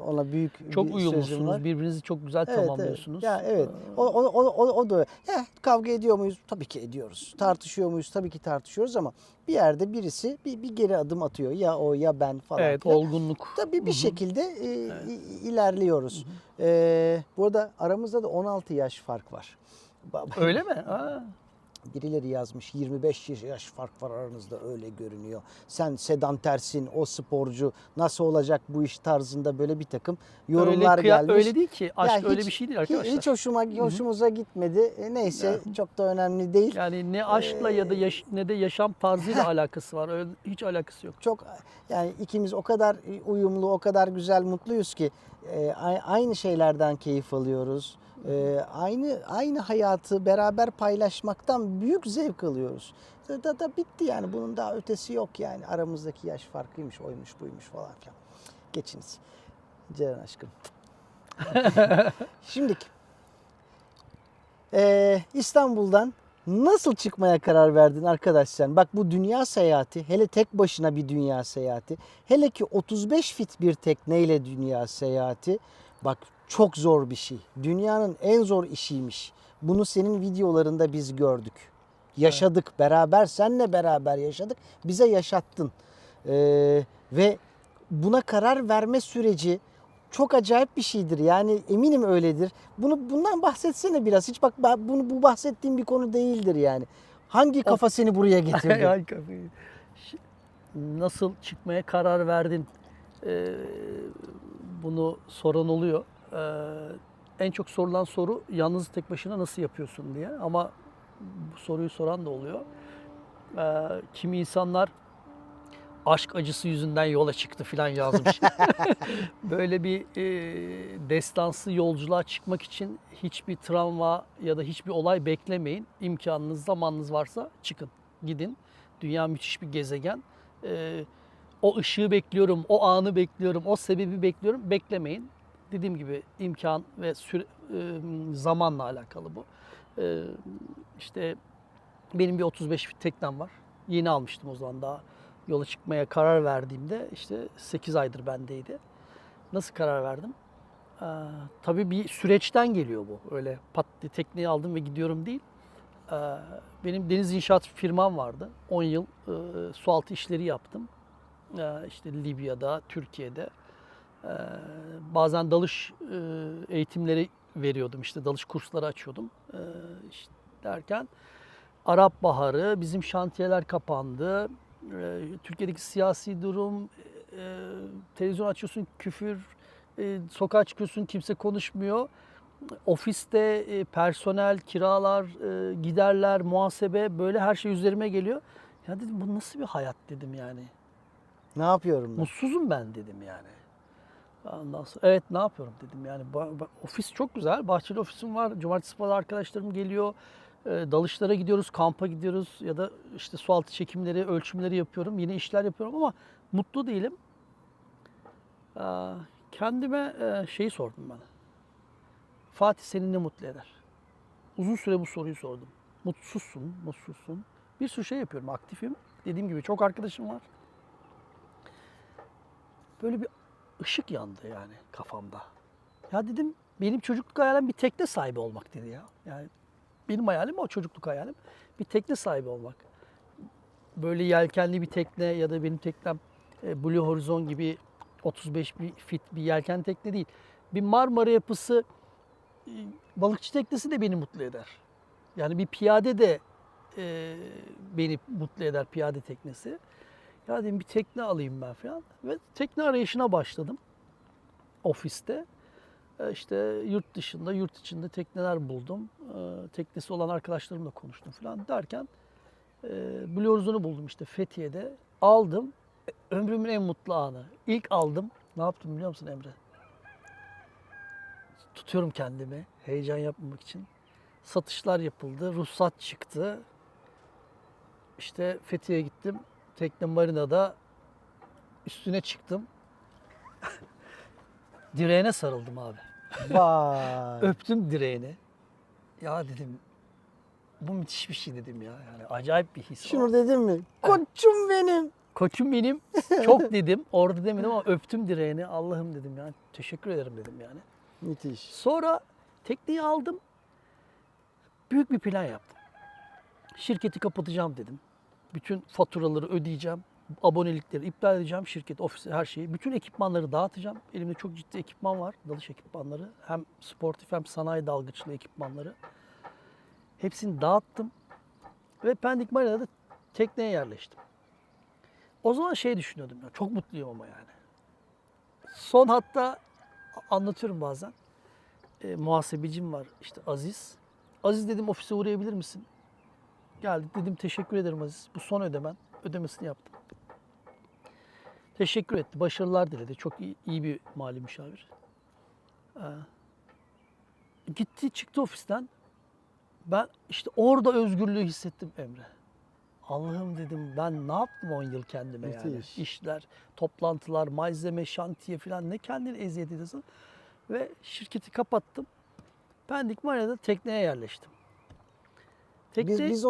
Ona büyük Çok bir sözüm uyumlusunuz. var. Birbirinizi çok güzel Evet, evet. tamamlıyorsunuz. Ya evet. O da öyle. Ya, kavga ediyor muyuz? Tabii ki ediyoruz. Tartışıyor muyuz? Tabii ki tartışıyoruz ama bir yerde birisi bir geri adım atıyor. Ya o ya ben falan Evet, filan. olgunluk. Tabii bir şekilde ilerliyoruz. Bu arada aramızda da 16 yaş fark var. Öyle mi? Ha. Birileri yazmış 25 yaş fark var aranızda öyle görünüyor. Sen sedantersin, o sporcu nasıl olacak bu iş tarzında böyle bir takım yorumlar gelmiş. Öyle değil ki. Aşk Ya öyle bir şey değil arkadaşlar. Hiç hoşumuza gitmedi. Neyse çok da önemli değil. Yani ne aşkla ya da ne de yaşam tarzıyla alakası var. Öyle hiç alakası yok. Çok yani ikimiz o kadar uyumlu, o kadar güzel, mutluyuz ki aynı şeylerden keyif alıyoruz. Aynı hayatı beraber paylaşmaktan büyük zevk alıyoruz. Da bitti yani bunun daha ötesi yok yani aramızdaki yaş farkıymış, oymuş, buymuş falan filan. Geçiniz. Ceren aşkım. Şimdiki İstanbul'dan nasıl çıkmaya karar verdin arkadaş sen? Bak bu dünya seyahati, hele tek başına bir dünya seyahati, hele ki 35 fit bir tekneyle dünya seyahati, bak çok zor bir şey. Dünyanın en zor işiymiş. Bunu senin videolarında biz gördük. Yaşadık beraber, senle beraber yaşadık. Bize yaşattın. Ve buna karar verme süreci çok acayip bir şeydir. Yani eminim öyledir. Bundan bahsetsene biraz. Hiç bak bu bahsettiğim bir konu değildir yani. Hangi kafa seni buraya getirdi? Ay kafayı. Nasıl çıkmaya karar verdin? Bunu soran oluyor. En çok sorulan soru yalnız tek başına nasıl yapıyorsun diye. Ama bu soruyu soran da oluyor. Kimi insanlar aşk acısı yüzünden yola çıktı falan yazmış. Böyle bir destansı yolculuğa çıkmak için hiçbir travma ya da hiçbir olay beklemeyin. İmkanınız, zamanınız varsa çıkın, gidin. Dünya müthiş bir gezegen. O ışığı bekliyorum, o anı bekliyorum, o sebebi bekliyorum. Beklemeyin. Dediğim gibi imkan ve zamanla alakalı bu. İşte benim bir 35 teknem var. Yeni almıştım o zaman daha. Yola çıkmaya karar verdiğimde işte 8 aydır bendeydi. Nasıl karar verdim? Tabii bir süreçten geliyor bu. Öyle pat diye tekneyi aldım ve gidiyorum değil. Benim deniz inşaat firmam vardı. 10 yıl sualtı işleri yaptım. İşte Libya'da, Türkiye'de. Bazen dalış eğitimleri veriyordum. İşte dalış kursları açıyordum. İşte derken Arap Baharı, bizim şantiyeler kapandı. Türkiye'deki siyasi durum, televizyon açıyorsun küfür, sokağa çıkıyorsun kimse konuşmuyor. Ofiste personel, kiralar, giderler, muhasebe böyle her şey üzerime geliyor. Ya dedim bu nasıl bir hayat dedim yani. Ne yapıyorum ben? Mutsuzum ben dedim yani. Ondan sonra evet ne yapıyorum dedim yani. Ofis çok güzel. Bahçeli ofisim var. Cumartesi pazar arkadaşlarım geliyor. Dalışlara gidiyoruz, kampa gidiyoruz ya da işte sualtı çekimleri, ölçümleri yapıyorum. Yine işler yapıyorum ama mutlu değilim. Kendime şeyi sordum ben. Fatih seni ne mutlu eder? Uzun süre bu soruyu sordum. Mutsuzsun, mutsuzsun. Bir sürü şey yapıyorum, aktifim. Dediğim gibi çok arkadaşım var. Böyle bir ışık yandı yani kafamda. Ya dedim benim çocukluk hayalim bir tekne sahibi olmak dedi ya. Yani benim hayalim o çocukluk hayalim. Bir tekne sahibi olmak. Böyle yelkenli bir tekne ya da benim teknem Blue Horizon gibi 35 fit bir yelken tekne değil. Bir Marmara yapısı balıkçı teknesi de beni mutlu eder. Yani bir piyade de beni mutlu eder piyade teknesi. Ya dedim bir tekne alayım ben falan. Ve tekne arayışına başladım ofiste. İşte yurt dışında, yurt içinde tekneler buldum. Teknesi olan arkadaşlarımla konuştum falan derken Blue Horizont'u buldum işte Fethiye'de. Aldım. Ömrümün en mutlu anı. İlk aldım. Ne yaptım biliyor musun Emre? Tutuyorum kendimi heyecan yapmamak için. Satışlar yapıldı, ruhsat çıktı. İşte Fethiye'ye gittim. Tekne marinada üstüne çıktım. Direğine sarıldım abi. Vay. Öptüm direğini. Ya dedim bu müthiş bir şey dedim ya. Yani acayip bir his. Şunu dedim mi? Koçum benim. Koçum benim. Çok dedim. Orada demedim ama öptüm direğini. Allah'ım dedim yani. Teşekkür ederim dedim yani. Müthiş. Sonra tekneyi aldım. Büyük bir plan yaptım. Şirketi kapatacağım dedim. Bütün faturaları ödeyeceğim. Abonelikleri iptal edeceğim. Şirket, ofisi, her şeyi. Bütün ekipmanları dağıtacağım. Elimde çok ciddi ekipman var. Dalış ekipmanları. Hem sportif hem sanayi dalgıçlığı ekipmanları. Hepsini dağıttım. Ve Pendik Marina'da tekneye yerleştim. O zaman şey düşünüyordum ya. Çok mutluyum ama yani. Son hatta anlatıyorum bazen. Muhasebecim var işte Aziz. Aziz dedim ofise uğrayabilir misin? Geldi dedim teşekkür ederim Aziz. Bu son ödemen. Ödemesini yaptım. Teşekkür etti. Başarılar diledi. Çok iyi bir mali müşavir. Gitti çıktı ofisten. Ben işte orada özgürlüğü hissettim Emre. Allah'ım dedim ben ne yaptım 10 yıl kendime yani. Müthiş. İşler, toplantılar, malzeme, şantiye falan ne kendini eziyet ediyorsun. Ve şirketi kapattım. Pendik Marina'da tekneye yerleştim. Tekne Biz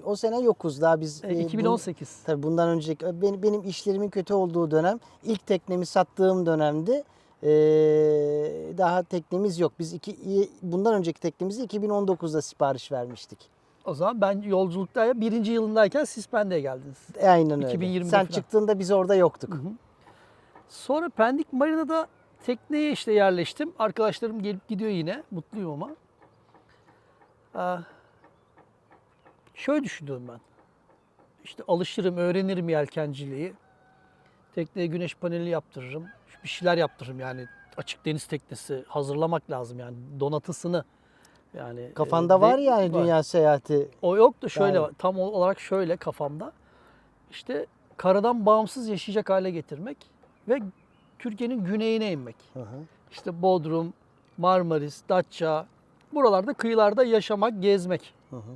o sene yokuz daha biz 2018. tabii bundan önceki benim işlerimin kötü olduğu dönem ilk teknemi sattığım dönemdi. Daha teknemiz yok. Bundan önceki teknemizi 2019'da sipariş vermiştik. O zaman ben yolculuktayken birinci yılındayken siz Pendik'e geldiniz. Aynen öyle. 2020'de Sen falan. çıktığında biz orada yoktuk. Sonra Pendik Marina'da tekneye işte yerleştim. Arkadaşlarım gelip gidiyor yine. Mutluyum ama. Şöyle düşünüyorum ben. İşte alışırım, öğrenirim yelkenciliği. Tekneye güneş paneli yaptırırım. Bir şeyler yaptırırım yani. Açık deniz teknesi hazırlamak lazım yani donatısını. Yani Kafanda var yani var. dünya seyahati. O yok da şöyle Yani. var. Tam olarak şöyle kafamda. İşte karadan bağımsız yaşayacak hale getirmek ve Türkiye'nin güneyine inmek. Hı hı. İşte Bodrum, Marmaris, Datça, buralarda kıyılarda yaşamak, gezmek. Hı hı.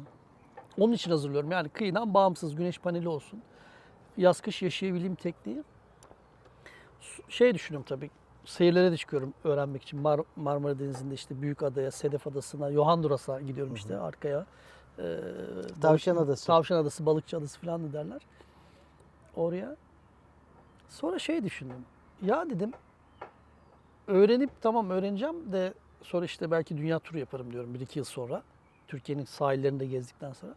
Onun için hazırlıyorum. Yani kıyıdan bağımsız güneş paneli olsun. Yaz kış yaşayabileyim tekneyi. Şey düşünüyorum tabii. Seyirlere de çıkıyorum öğrenmek için. Marmara Denizi'nde işte Büyükada'ya, Sedef Adası'na, Yohanduras'a gidiyorum işte arkaya. Tavşan Adası. Tavşan Adası, Balıkçı Adası falan da derler. Oraya. Sonra şey düşündüm. Ya dedim öğrenip tamam öğreneceğim de sonra işte belki dünya turu yaparım diyorum 1-2 yıl sonra. Türkiye'nin sahillerinde gezdikten sonra.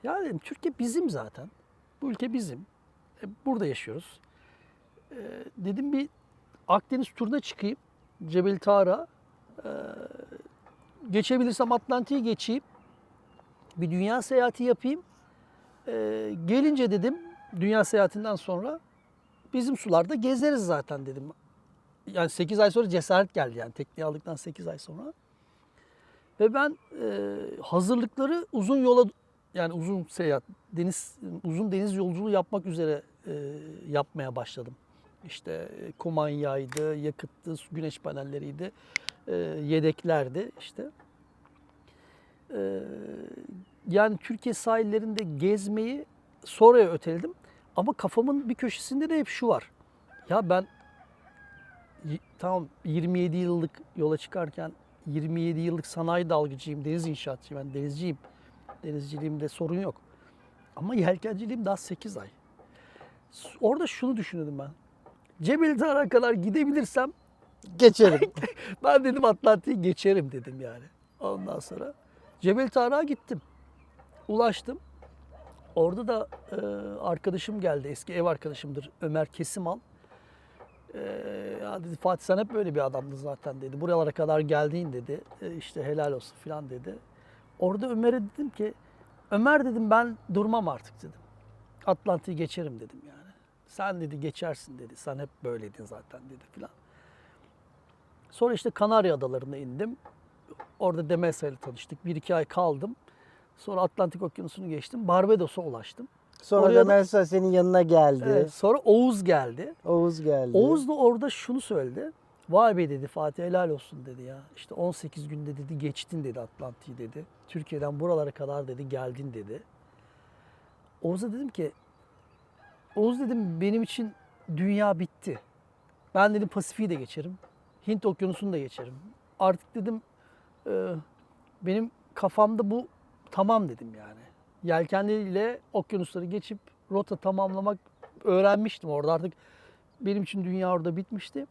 Ya dedim Türkiye bizim zaten. Bu ülke bizim. Burada yaşıyoruz. Dedim bir Akdeniz turuna çıkayım. Cebel Tarık'a. Geçebilirsem Atlantik'i geçeyim. Bir dünya seyahati yapayım. Gelince dedim dünya seyahatinden sonra bizim sularda gezeriz zaten dedim. Yani 8 ay sonra cesaret geldi yani tekneyi aldıktan 8 ay sonra. Ve ben hazırlıkları uzun yola yani uzun seyahat, uzun deniz yolculuğu yapmak üzere yapmaya başladım. İşte kumanyaydı, yakıttı, güneş panelleriydi, yedeklerdi işte. Yani Türkiye sahillerinde gezmeyi sonraya öteledim. Ama kafamın bir köşesinde de hep şu var. Ya ben tamam 27 yıllık yola çıkarken 27 yıllık sanayi dalgıcıyım, deniz inşaatçıyım, ben denizciyim. Denizciliğimde sorun yok. Ama yelkenciliğim daha 8 ay. Orada şunu düşündüm ben. Cebel Tarık'a kadar gidebilirsem Geçerim. ben dedim Atlantik'i geçerim dedim yani. Ondan sonra Cebel Tarık'a gittim. Ulaştım. Orada da arkadaşım geldi. Eski ev arkadaşımdır Ömer Kesimal. Ya dedi Fatih sen hep böyle bir adamdın zaten dedi. Buralara kadar geldiğin dedi. İşte helal olsun filan dedi. Orada Ömer'e dedim ki Ömer dedim ben durmam artık dedim. Atlantik'i geçerim dedim yani. Sen dedi geçersin dedi. Sen hep böyleydin zaten dedi filan. Sonra işte Kanarya Adaları'na indim. Orada Demesa ile tanıştık. 1-2 ay kaldım. Sonra Atlantik Okyanusu'nu geçtim. Barbados'a ulaştım. Sonra Oraya da Melsa senin yanına geldi. Evet, sonra Oğuz geldi. Oğuz geldi. Oğuz da orada şunu söyledi. Vay be dedi Fatih helal olsun dedi ya. İşte 18 günde dedi geçtin dedi Atlantik'i dedi. Türkiye'den buralara kadar dedi geldin dedi. Oğuz'a dedim ki Oğuz dedim benim için dünya bitti. Ben dedim Pasifik'i de geçerim. Hint Okyanusu'nu da geçerim. Artık dedim benim kafamda bu tamam dedim yani. Yelkenliyle okyanusları geçip rota tamamlamak öğrenmiştim orada. Artık benim için dünya orada bitmişti.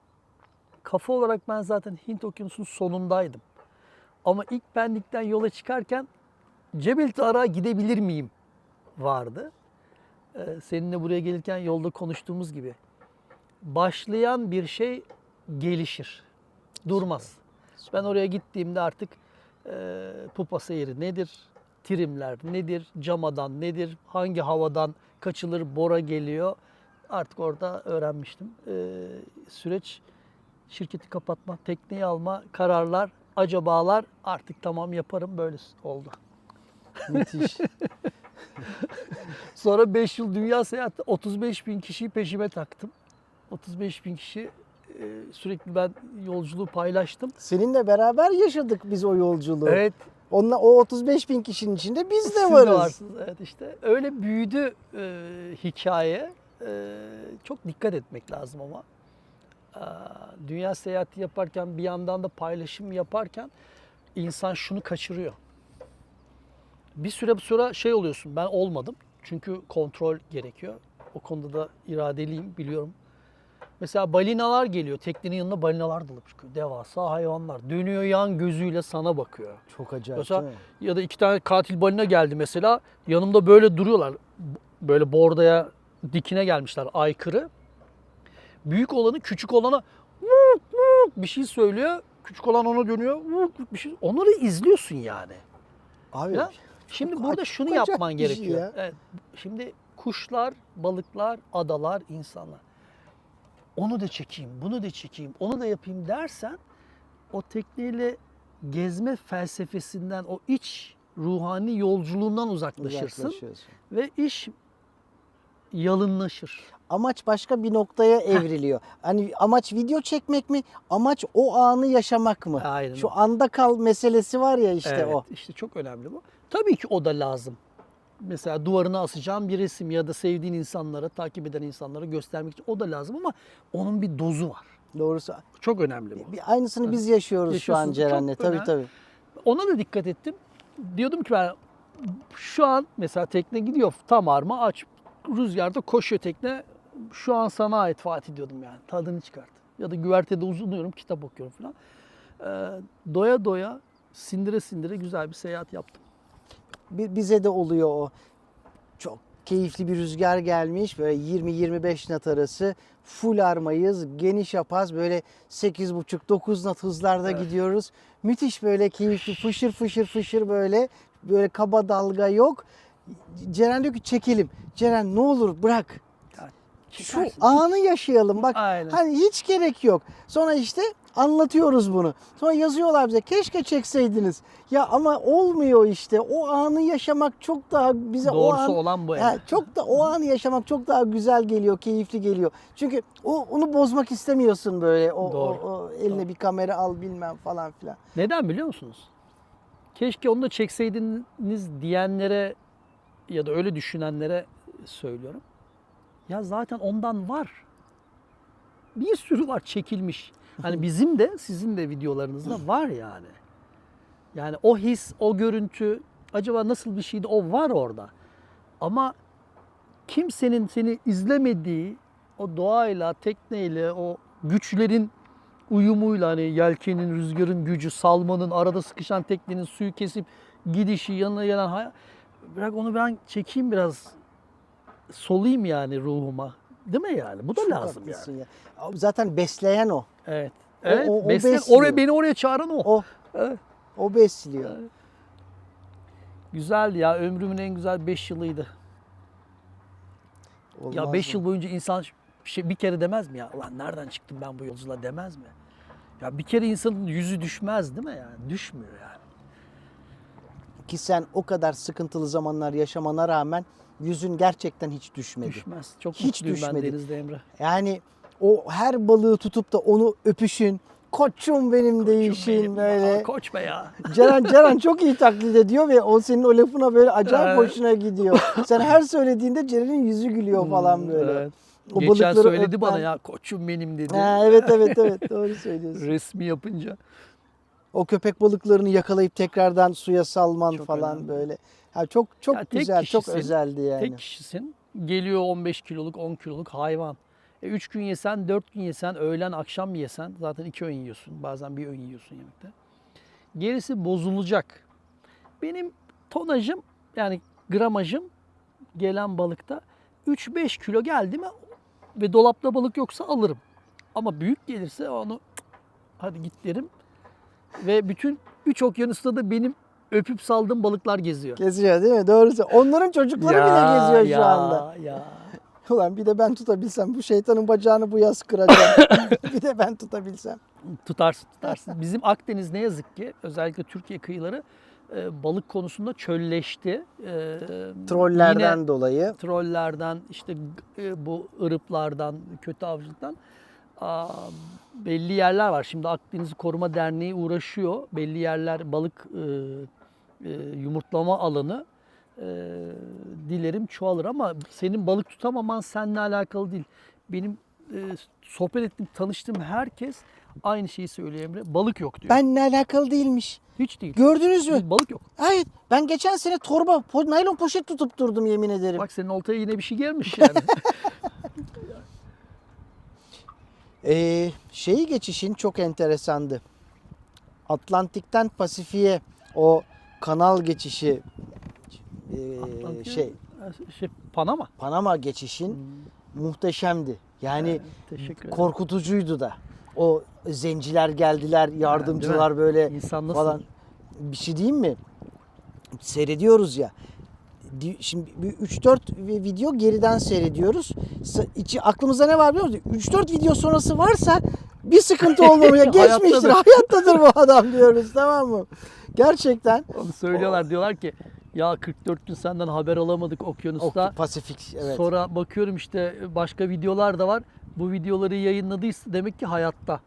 Kafa olarak ben zaten Hint Okyanusu'nun sonundaydım. Ama ilk Pendik'ten yola çıkarken Cebel Tarık'a gidebilir miyim vardı. Seninle buraya gelirken yolda konuştuğumuz gibi. Başlayan bir şey gelişir. Durmaz. Ben oraya gittiğimde artık pupa seyri nedir? Trimler nedir? Camadan nedir? Hangi havadan kaçılır? Bora geliyor. Artık orada öğrenmiştim. Süreç şirketi kapatma, tekneyi alma, kararlar, acabalar artık tamam yaparım böyle oldu. Müthiş. Sonra 5 yıl dünya seyahati 35 bin kişiyi peşime taktım. 35 bin kişi sürekli ben yolculuğu paylaştım. Seninle beraber yaşadık biz o yolculuğu. Evet. Onunla, o 35 bin kişinin içinde biz de Siz de varız. varsınız. Evet işte öyle büyüdü hikaye. Çok dikkat etmek lazım ama. Dünya seyahati yaparken bir yandan da paylaşım yaparken insan şunu kaçırıyor. Bir süre sonra şey oluyorsun ben olmadım. Çünkü kontrol gerekiyor. O konuda da iradeliyim biliyorum. Mesela balinalar geliyor. Teknenin yanına balinalar dalıp çıkıyor. Devasa hayvanlar. Dönüyor yan gözüyle sana bakıyor. Çok acayip Mesela değil mi? ya da 2 tane katil balina geldi mesela. Yanımda böyle duruyorlar. Böyle bordaya dikine gelmişler aykırı. Büyük olanı küçük olana vuk vuk bir şey söylüyor. Küçük olan ona dönüyor. Vuk vuk bir şey. Onları izliyorsun yani. Abi Ya, şimdi çok burada şunu acayip yapman bir şey gerekiyor. ya. Evet, şimdi kuşlar, balıklar, adalar, insanlar. Onu da çekeyim, bunu da çekeyim, onu da yapayım dersen o tekneyle gezme felsefesinden, o iç ruhani yolculuğundan uzaklaşırsın uzaklaşıyorsun. ve iş yalınlaşır. Amaç başka bir noktaya evriliyor. Hani amaç video çekmek mi? Amaç o anı yaşamak mı? Aynen Şu o. anda kal meselesi var ya işte Evet, o. işte çok önemli bu. Tabii ki o da lazım. Mesela duvarına asacağın bir resim ya da sevdiğin insanlara, takip eden insanlara göstermek için o da lazım ama onun bir dozu var. Doğrusu. Çok önemli bu. Aynısını biz yaşıyoruz şu an Yaşıyorsun. Ceren'le. Çok Tabii önemli. tabii. Ona da dikkat ettim. Diyordum ki ben şu an mesela tekne gidiyor tam arma aç rüzgarda koşuyor tekne. Şu an sana ait Fatih diyordum yani tadını çıkart. Ya da güvertede uzanıyorum kitap okuyorum falan. Doya doya sindire sindire güzel bir seyahat yaptım. Bize de oluyor o. Çok keyifli bir rüzgar gelmiş. Böyle 20-25 knot arası. Full armayız. Geniş yapaz. Böyle 8,5-9 knot hızlarda gidiyoruz. Müthiş böyle keyifli fışır fışır fışır böyle. Böyle kaba dalga yok. Ceren diyor ki çekelim. Ceren ne olur bırak. Şu Çekersin. anı yaşayalım. Bak Aynen. hani hiç gerek yok. Sonra işte anlatıyoruz bunu. Sonra yazıyorlar bize keşke çekseydiniz. Ya ama olmuyor işte. O anı yaşamak çok daha bize Doğrusu o an olan bu. Ha, çok da o anı yaşamak çok daha güzel geliyor, keyifli geliyor. Çünkü onu bozmak istemiyorsun böyle. Doğru. O eline bir kamera al bilmem falan filan. Neden biliyor musunuz? Keşke onu da çekseydiniz diyenlere ya da öyle düşünenlere söylüyorum. Ya zaten ondan var. Bir sürü var çekilmiş. Hani bizim de sizin de videolarınızda var yani. Yani o his, o görüntü acaba nasıl bir şeydi o var orada. Ama kimsenin seni izlemediği o doğayla, tekneyle, o güçlerin uyumuyla hani yelkenin, rüzgarın gücü, salmanın, arada sıkışan teknenin suyu kesip gidişi, yanına gelen bırak onu ben çekeyim biraz solayım yani ruhuma. Değil mi yani? Bu da Çok lazım haklısın yani. ya. Zaten besleyen o. Evet. Evet. o Oraya besliyor. beni oraya çağıran o. O. Evet. O besliyor. Güzeldi ya. Ömrümün en güzel 5 yılıydı. Olmaz Ya 5 mı? yıl boyunca insan bir kere demez mi ya? Ulan nereden çıktım ben bu yolculuğa demez mi? Ya bir kere insanın yüzü düşmez değil mi yani? Düşmüyor yani. Ki sen o kadar sıkıntılı zamanlar yaşamana rağmen yüzün gerçekten hiç düşmedi. Düşmez. Çok Hiç mutluyum ben düşmedi. denizde Emre. Yani o her balığı tutup da onu öpüşün, koçum benim deyişin Benim, böyle. aa, koç be ya. Ceren çok iyi taklit ediyor ve o senin o lafına böyle acayip Evet. hoşuna gidiyor. Sen her söylediğinde Ceren'in yüzü gülüyor falan böyle. Evet. O Geçen balıkları söyledi bana öpen- ya koçum benim dedi. Ha, evet doğru söylüyorsun. Resmi yapınca. O köpek balıklarını yakalayıp tekrardan suya salman Çok falan önemli. böyle. Ha, çok Ya tek güzel, çok kişisin, özeldi yani. Tek kişisin. Geliyor 15 kiloluk, 10 kiloluk hayvan. 3 gün yesen, 4 gün yesen, öğlen akşam yesen zaten 2 öğün yiyorsun. Bazen bir öğün yiyorsun yemekte. Gerisi bozulacak. Benim tonajım yani gramajım gelen balıkta 3-5 kilo geldi mi ve dolapta balık yoksa alırım. Ama büyük gelirse onu hadi git derim. Ve bütün 3 okyanusta da benim öpüp saldığım balıklar geziyor. Geziyor değil mi? Doğrusu. Onların çocukları bile geziyor şu anda. Ya. Ulan bir de ben tutabilsem. Bu şeytanın bacağını bu yaz kıracağım. Bir de ben tutabilsem. Tutarsın. Bizim Akdeniz ne yazık ki özellikle Türkiye kıyıları balık konusunda çölleşti. Trollerden Yine dolayı. trollerden işte bu ırıplardan, kötü avcılıktan belli yerler var. Şimdi Akdeniz Koruma Derneği uğraşıyor. Belli yerler balık yumurtlama alanı. Dilerim çoğalır ama senin balık tutamaman seninle alakalı değil. Benim sohbet ettiğim, tanıştığım herkes aynı şeyi söylüyor Emre. Balık yok diyor. Benle alakalı değilmiş. Hiç değil. Gördünüz mü? Balık yok. Hayır. Ben geçen sene naylon poşet tutup durdum yemin ederim. Bak senin oltaya yine bir şey gelmiş yani. Şeyi geçişin çok enteresandı. Atlantik'ten Pasifik'e o kanal geçişi Şey, Panama. Panama geçişin muhteşemdi. Yani Teşekkür ederim. korkutucuydu da. O zenciler geldiler, yardımcılar böyle İnsan nasıl? falan. Bir şey diyeyim mi? Seyrediyoruz ya. Şimdi 3-4 video geriden seyrediyoruz. Aklımızda ne var biliyor musun? 3-4 video sonrası varsa bir sıkıntı olmamaya geçmiştir. Hayattadır bu adam diyoruz, tamam mı? Gerçekten. Onu söylüyorlar. Diyorlar ki ya 44 gün senden haber alamadık okyanusta. Pasifik, evet. Sonra bakıyorum işte başka videolar da var. Bu videoları yayınladıysa demek ki hayatta.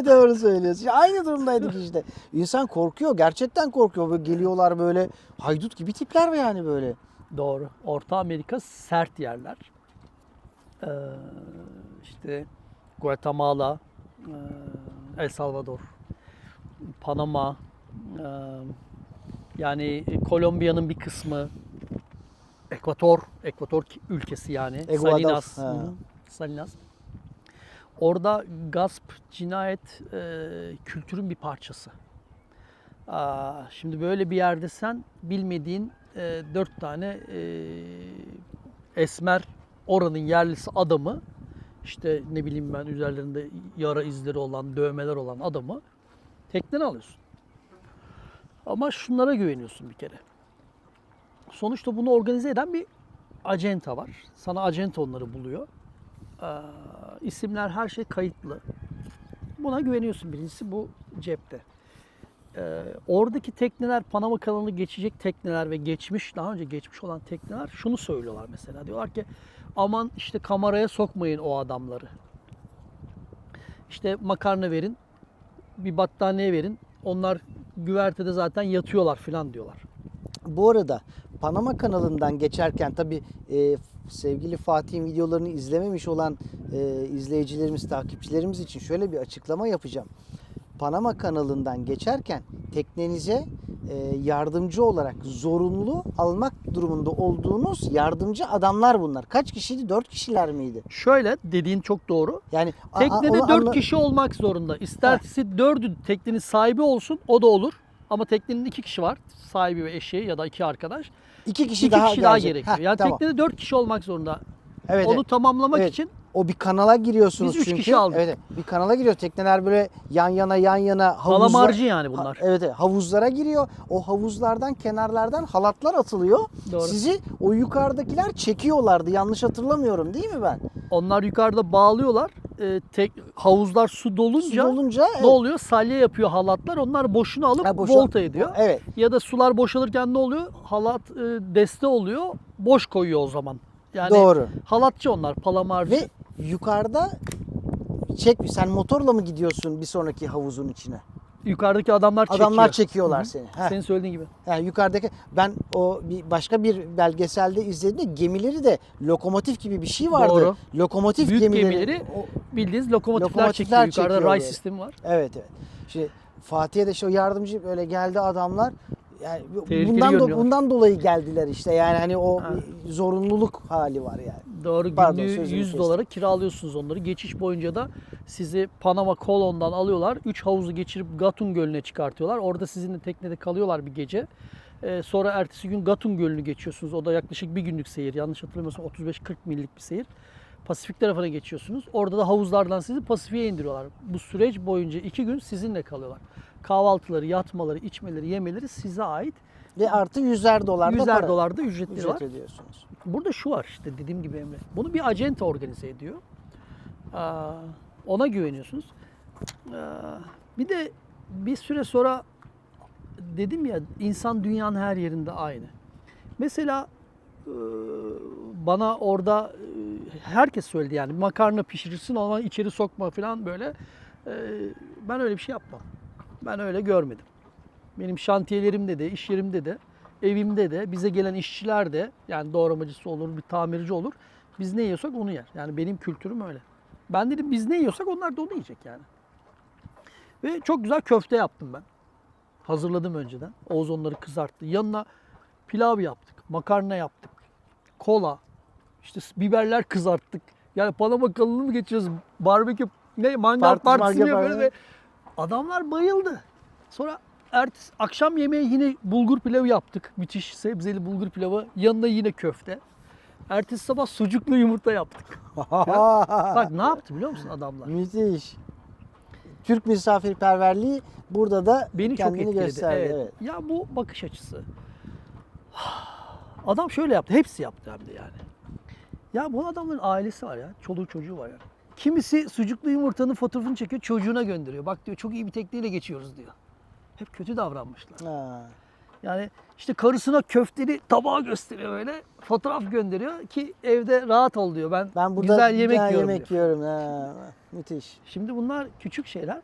Doğru söylüyorsun. Aynı durumdaydık işte. İnsan korkuyor. Gerçekten korkuyor. Böyle geliyorlar böyle haydut gibi tipler mi yani böyle? Doğru. Orta Amerika sert yerler. İşte Guatemala, El Salvador, Panama, yani Kolombiya'nın bir kısmı, Ekvator ülkesi yani. Ekvador, Salinas. ha. Hı, Salinas. Orada gasp, cinayet kültürün bir parçası. Şimdi böyle bir yerde sen bilmediğin 4 tane esmer oranın yerlisi adamı, işte ne bileyim ben üzerlerinde yara izleri olan, dövmeler olan adamı teknene alıyorsun. Ama şunlara güveniyorsun bir kere. Sonuçta bunu organize eden bir acenta var. Sana acenta onları buluyor. İsimler, her şey kayıtlı. Buna güveniyorsun, birincisi bu cepte. Oradaki tekneler, Panama kanalını geçecek tekneler ve daha önce geçmiş olan tekneler şunu söylüyorlar mesela. Diyorlar ki aman işte kameraya sokmayın o adamları. İşte makarna verin, bir battaniye verin. Onlar güvertede zaten yatıyorlar falan diyorlar. Bu arada Panama kanalından geçerken tabii sevgili Fatih'in videolarını izlememiş olan izleyicilerimiz, takipçilerimiz için şöyle bir açıklama yapacağım. Panama kanalından geçerken teknenize yardımcı olarak zorunlu almak durumunda olduğunuz yardımcı adamlar bunlar. Kaç kişiydi? 4 kişiler miydi? Şöyle, dediğin çok doğru. Yani Teknede onu 4 kişi olmak zorunda. İsterse 4'ü teknenin sahibi olsun, o da olur. Ama teknenin 2 kişi var. Sahibi ve eşi ya da 2 arkadaş. 2 kişi 2 daha kişi daha gelecek. gerekiyor. Heh, Yani tamam. teknede 4 kişi olmak zorunda. Evet, Onu tamamlamak evet. için O bir kanala giriyorsunuz Biz 3 çünkü. kişi aldık. Evet, bir kanala giriyor. Tekneler böyle yan yana Kalamarcı yani bunlar. Evet, havuzlara giriyor. O havuzlardan, kenarlardan halatlar atılıyor. Doğru. Sizi o yukarıdakiler çekiyorlardı. Yanlış hatırlamıyorum, değil mi ben? onlar yukarıda bağlıyorlar. Havuzlar su dolunca, Su dolunca ne oluyor? Salya yapıyor halatlar. Onlar boşuna alıp volta ediyor. Evet. Ya da sular boşalırken ne oluyor? Halat deste oluyor. Boş koyuyor o zaman. Yani Doğru. halatçı onlar, palamarcı. Ve yukarıda sen motorla mı gidiyorsun bir sonraki havuzun içine? Yukarıdaki adamlar çekiyor. Adamlar çekiyorlar Hı hı. seni. Heh. Senin söylediğin gibi. Yani yukarıdaki başka bir belgeselde izlediğimde gemileri de lokomotif gibi bir şey vardı. Doğru. Lokomotif Büyük gemileri. bildiğiniz lokomotifler Lokomotifler çekiyor. Yukarıda çekiyor ray böyle. sistemi var. Evet. Şimdi Fatih'e de işte o yardımcı böyle geldi adamlar. Yani Tehlikeli görünüyorlar. bundan dolayı geldiler işte. Yani hani o Ha. zorunluluk hali var yani. Doğru, Pardon, günlüğü sözünü 100 kestim. dolara kiralıyorsunuz onları. Geçiş boyunca da sizi Panama Kolon'dan alıyorlar. 3 havuzu geçirip Gatun Gölü'ne çıkartıyorlar. Orada sizinle teknede kalıyorlar bir gece. Sonra ertesi gün Gatun Gölü'nü geçiyorsunuz. O da yaklaşık bir günlük seyir. Yanlış hatırlamıyorsam 35-40 millik bir seyir. Pasifik tarafına geçiyorsunuz. Orada da havuzlardan sizi Pasifik'e indiriyorlar. Bu süreç boyunca 2 gün sizinle kalıyorlar. Kahvaltıları, yatmaları, içmeleri, yemeleri size ait. Ve artı $100'er 100'er dolar da ücretleri var. ücret ödüyorsunuz. Burada şu var işte dediğim gibi Emre. Bunu bir acenta organize ediyor. Ona güveniyorsunuz. Bir de bir süre sonra dedim ya, insan dünyanın her yerinde aynı. Mesela bana orada herkes söyledi yani makarna pişirirsin ama içeri sokma falan böyle. Ben öyle bir şey yapmam. Ben öyle görmedim. Benim şantiyelerimde de, iş yerimde de, evimde de, bize gelen işçiler de, yani doğramacısı olur, bir tamirci olur. Biz ne yiyorsak onu yer. Yani benim kültürüm öyle. Ben dedim biz ne yiyorsak onlar da onu yiyecek yani. Ve çok güzel köfte yaptım ben. Hazırladım önceden. Oğuz onları kızarttı. Yanına pilav yaptık, makarna yaptık, kola, işte biberler kızarttık. Yani Panama kanalını mı geçiyoruz? Barbekü, mangal partisi mi yapıyoruz? Ve adamlar bayıldı. Sonra akşam yemeği yine bulgur pilavı yaptık. Müthiş sebzeli bulgur pilavı. Yanına yine köfte. Ertesi sabah sucuklu yumurta yaptık. Bak ne yaptı biliyor musun adamlar? Müthiş. Türk misafirperverliği burada da Beni çok kendini etkiledi. gösterdi. Evet. Ya bu bakış açısı. Adam şöyle yaptı. Hepsi yaptı hem de yani. Ya bu adamların ailesi var ya. Çoluğu çocuğu var ya. Kimisi sucuklu yumurtanın fotoğrafını çekiyor, çocuğuna gönderiyor. Bak diyor çok iyi bir tekneyle geçiyoruz diyor. Hep kötü davranmışlar. Ha. Yani işte karısına köfteli tabağı gösteriyor böyle. Fotoğraf gönderiyor ki evde rahat ol diyor. Ben burada güzel yemek güzel yiyorum yemek diyor. yiyorum. Ha. Müthiş. Şimdi bunlar küçük şeyler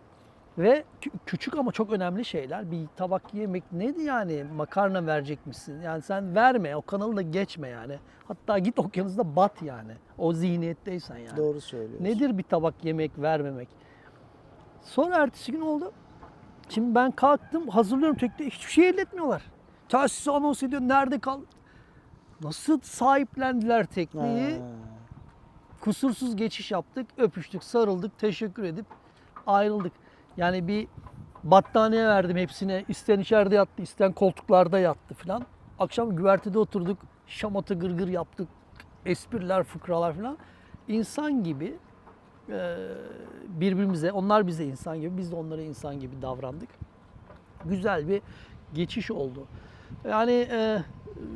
ve küçük ama çok önemli şeyler. Bir tabak yemek neydi yani? Makarna verecek misin? Yani sen verme, o kanalı da geçme yani. Hatta git okyanusta bat yani. O zihniyetteysen yani. Doğru söylüyorsun. Nedir bir tabak yemek vermemek? Sonra ertesi gün oldu. Şimdi ben kalktım, hazırlıyorum tekneyi. Hiçbir şey elletmiyorlar. Telsizi anons ediyor. Nerede kal? Nasıl sahiplendiler tekneyi? Ha. Kusursuz geçiş yaptık, öpüştük, sarıldık, teşekkür edip ayrıldık. Yani bir battaniye verdim hepsine. İsteyen içeride yattı, isteyen koltuklarda yattı falan. Akşam güvertede oturduk, şamata gırgır yaptık. espriler, fıkralar falan. İnsan gibi birbirimize, onlar bize insan gibi, biz de onlara insan gibi davrandık. Güzel bir geçiş oldu. Yani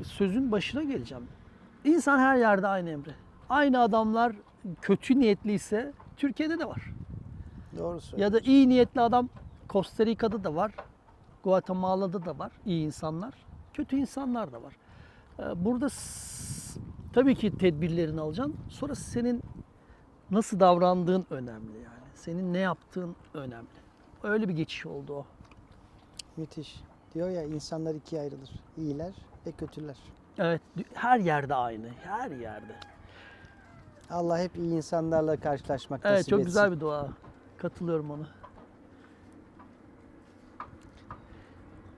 sözün başına geleceğim. İnsan her yerde aynı Emre. Aynı adamlar kötü niyetliyse Türkiye'de de var. Doğru söylüyorsun. Ya da iyi niyetli adam Costa Rica'da da var. Guatemala'da da var iyi insanlar. Kötü insanlar da var. Burada tabii ki tedbirlerini alacaksın. Sonra senin nasıl davrandığın önemli yani. Senin ne yaptığın önemli. Öyle bir geçiş oldu o. Müthiş. Diyor ya, insanlar ikiye ayrılır. İyiler ve kötüler. Evet, her yerde aynı. Her yerde. Allah hep iyi insanlarla karşılaşmak Evet, nasip çok etsin. güzel bir dua. Katılıyorum ona.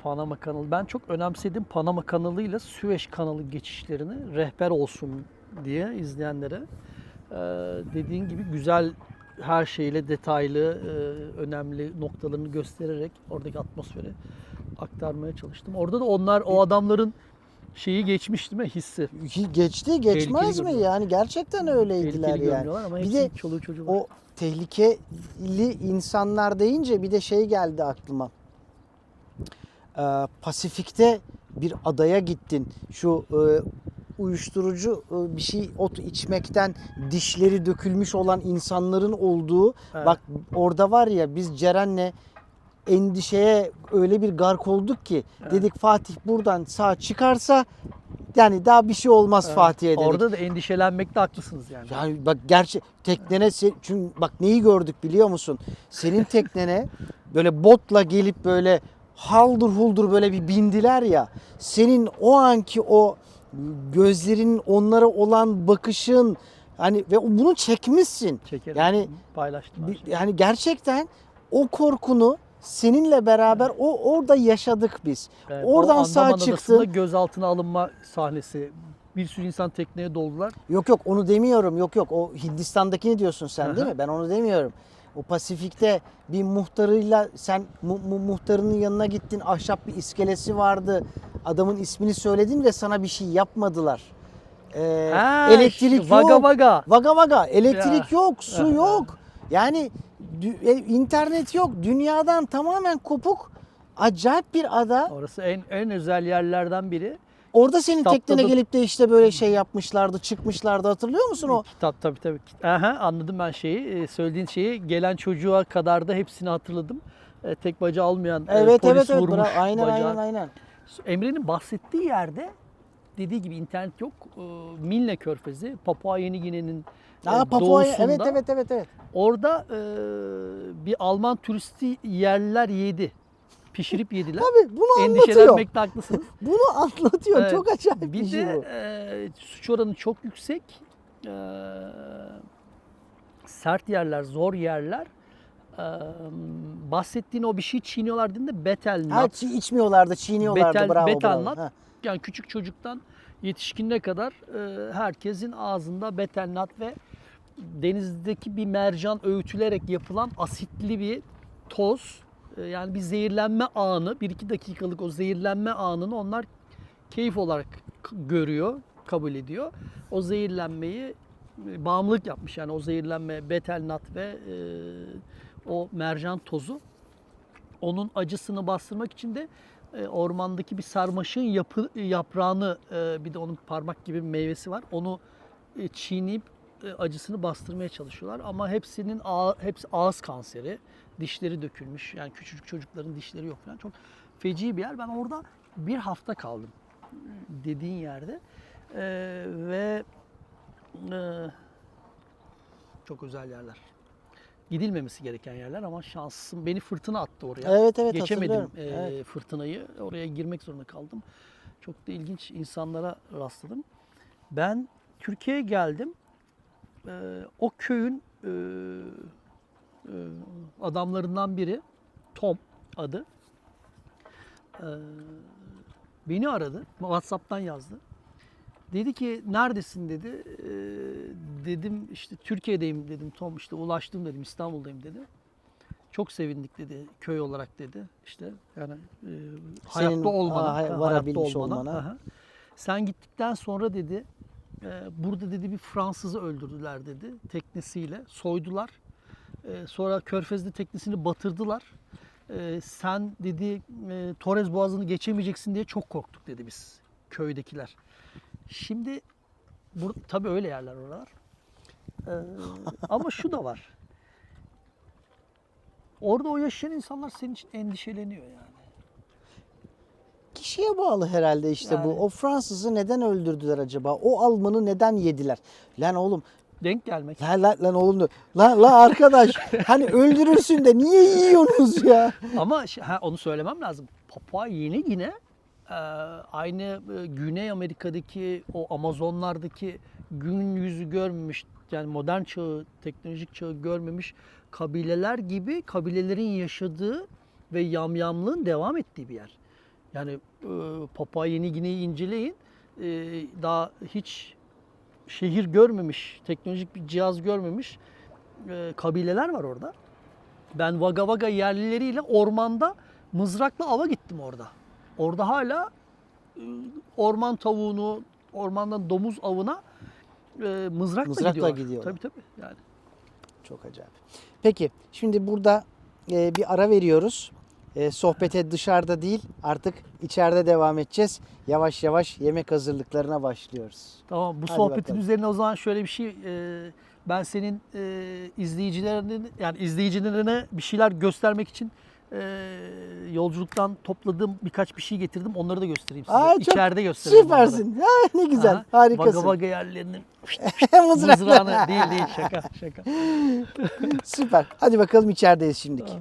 Panama kanalı. Ben çok önemsedim Panama kanalıyla Süveyş kanalı geçişlerini rehber olsun diye izleyenlere. Dediğin gibi güzel, her şeyle detaylı, önemli noktalarını göstererek oradaki atmosferi aktarmaya çalıştım. Orada da onlar, o adamların şeyi geçmiş değil mi? Hissi. Geçti, geçmez mi? görünüyor. Yani gerçekten öyleydiler Tehlikeli yani. görünüyorlar ama Bir hepsinin de çoluğu çocuğu var. o tehlikeli insanlar deyince bir de şey geldi aklıma. Pasifik'te bir adaya gittin. Şu uyuşturucu bir şey ot içmekten dişleri dökülmüş olan insanların olduğu. Evet. Bak orada var ya, biz Ceren'le endişeye öyle bir gark olduk ki dedik Fatih buradan sağ çıkarsa yani daha bir şey olmaz Fatih'e dedik. Orada da endişelenmekte haklısınız yani. Yani bak gerçi teknene çünkü bak neyi gördük biliyor musun? Senin teknene böyle botla gelip böyle haldır huldur böyle bir bindiler ya. Senin o anki o gözlerinin onlara olan bakışın hani ve bunu çekmişsin. Çekerek Yani paylaştılar. yani gerçekten o korkunu seninle beraber orada yaşadık biz. Evet, Oradan o sağ Andaman çıktın. Adası'nda gözaltına alınma sahnesi. Bir sürü insan tekneye doldular. Yok yok onu demiyorum. Yok yok o Hindistan'dakini diyorsun sen değil Aha. mi? Ben onu demiyorum. O Pasifik'te bir muhtarıyla sen muhtarının yanına gittin. Ahşap bir iskelesi vardı. Adamın ismini söyledin ve sana bir şey yapmadılar. Ha, Elektrik Vaga yok. Vaga. Vaga vaga. Elektrik Ya. yok. Su yok. Yani internet yok. Dünyadan tamamen kopuk. Acayip bir ada. Orası en özel yerlerden biri. Orada senin Kitapta teknene da- gelip de işte böyle şey yapmışlardı, çıkmışlardı. Hatırlıyor musun o? Kitap tabii. Aha, anladım ben şeyi. Söylediğin şeyi gelen çocuğa kadar da hepsini hatırladım. Tek bacağı olmayan Evet polis evet evet. vurmuş Bravo. Aynen bacağı. aynen. Emre'nin bahsettiği yerde dediği gibi internet yok. Milne Körfezi, Papua Yeni Gine'nin Papua. doğusunda. Evet. Orada bir Alman turisti yerler yedi. Pişirip yediler. Tabii bunu anlatıyor. Endişelenmekte haklısınız. Bunu anlatıyor. Evet. Çok acayip bir Bir şey de bu. suç oranı çok yüksek. Sert yerler, zor yerler. E, bahsettiğin o bir şey çiğniyorlar dediğinde betel Ha, nut. içmiyorlardı, çiğniyorlardı. Bravo Betel bravo. nut. Ha. Yani küçük çocuktan yetişkinine kadar herkesin ağzında betel nut ve denizdeki bir mercan öğütülerek yapılan asitli bir toz. Yani bir zehirlenme anı, 1-2 dakikalık o zehirlenme anını onlar keyif olarak görüyor, kabul ediyor. O zehirlenmeyi bağımlılık yapmış yani o zehirlenme, betel nut ve o mercan tozu. Onun acısını bastırmak için de ormandaki bir sarmaşığın yaprağını, bir de onun parmak gibi bir meyvesi var. Onu çiğneyip acısını bastırmaya çalışıyorlar. Ama hepsi ağız kanseri, dişleri dökülmüş. Yani küçücük çocukların dişleri yok falan. Çok feci bir yer. Ben orada bir hafta kaldım dediğin yerde. Ve çok özel yerler. Gidilmemesi gereken yerler ama şansım beni fırtına attı oraya. Evet Geçemedim hatırlıyorum. Evet. fırtınayı. Oraya girmek zorunda kaldım. Çok da ilginç insanlara rastladım. Ben Türkiye'ye geldim. O köyün adamlarından biri, Tom adı, beni aradı. WhatsApp'tan yazdı. Dedi ki neredesin dedi. Dedim işte Türkiye'deyim dedim. Tom işte ulaştım dedim, İstanbul'dayım dedi. Çok sevindik dedi, köy olarak dedi. İşte yani hayatta olmana. varabilmiş hayatta olmana. Aha. Sen gittikten sonra dedi Burada dedi bir Fransızı öldürdüler dedi teknesiyle. Soydular. Sonra Körfez'de teknesini batırdılar. Sen dedi Torres Boğazı'nı geçemeyeceksin diye çok korktuk dedi biz köydekiler. Şimdi tabii öyle yerler oralar. Ama şu da var. Orada o yaşayan insanlar senin için endişeleniyor yani. Kişiye bağlı herhalde işte bu. Yani. O Fransızı neden öldürdüler acaba? O Almanı neden yediler? Lan oğlum, Denk gelmek. lan oğlum. Lan arkadaş, hani öldürürsün de niye yiyorsunuz ya? Ama onu söylemem lazım. Papua Yeni Gine aynı Güney Amerika'daki o Amazonlardaki gün yüzü görmemiş, yani modern çağı, teknolojik çağı görmemiş kabileler gibi kabilelerin yaşadığı ve yamyamlığın devam ettiği bir yer. Yani Papua Yeni Gine'yi inceleyin. Daha hiç şehir görmemiş, teknolojik bir cihaz görmemiş kabileler var orada. Ben Wagga Wagga yerlileriyle ormanda mızrakla ava gittim orada. Orada hala orman tavuğunu, ormandan domuz avına mızrakla gidiyorlar. Tabii. Yani. Çok acayip. Peki şimdi burada bir ara veriyoruz. Sohbete dışarıda değil, artık içeride devam edeceğiz. Yavaş yavaş yemek hazırlıklarına başlıyoruz. Tamam, bu Hadi sohbetin bakalım. üzerine o zaman şöyle bir şey, ben senin izleyicilerine bir şeyler göstermek için yolculuktan topladığım birkaç bir şey getirdim. Onları da göstereyim size. Çok İçeride göstereyim. süpersin. Ha, ne güzel. Harikasın. Wagga Wagga yerlerinin Mızrakla. mızrağını değil şaka. Süper. Hadi bakalım içerideyiz şimdiki.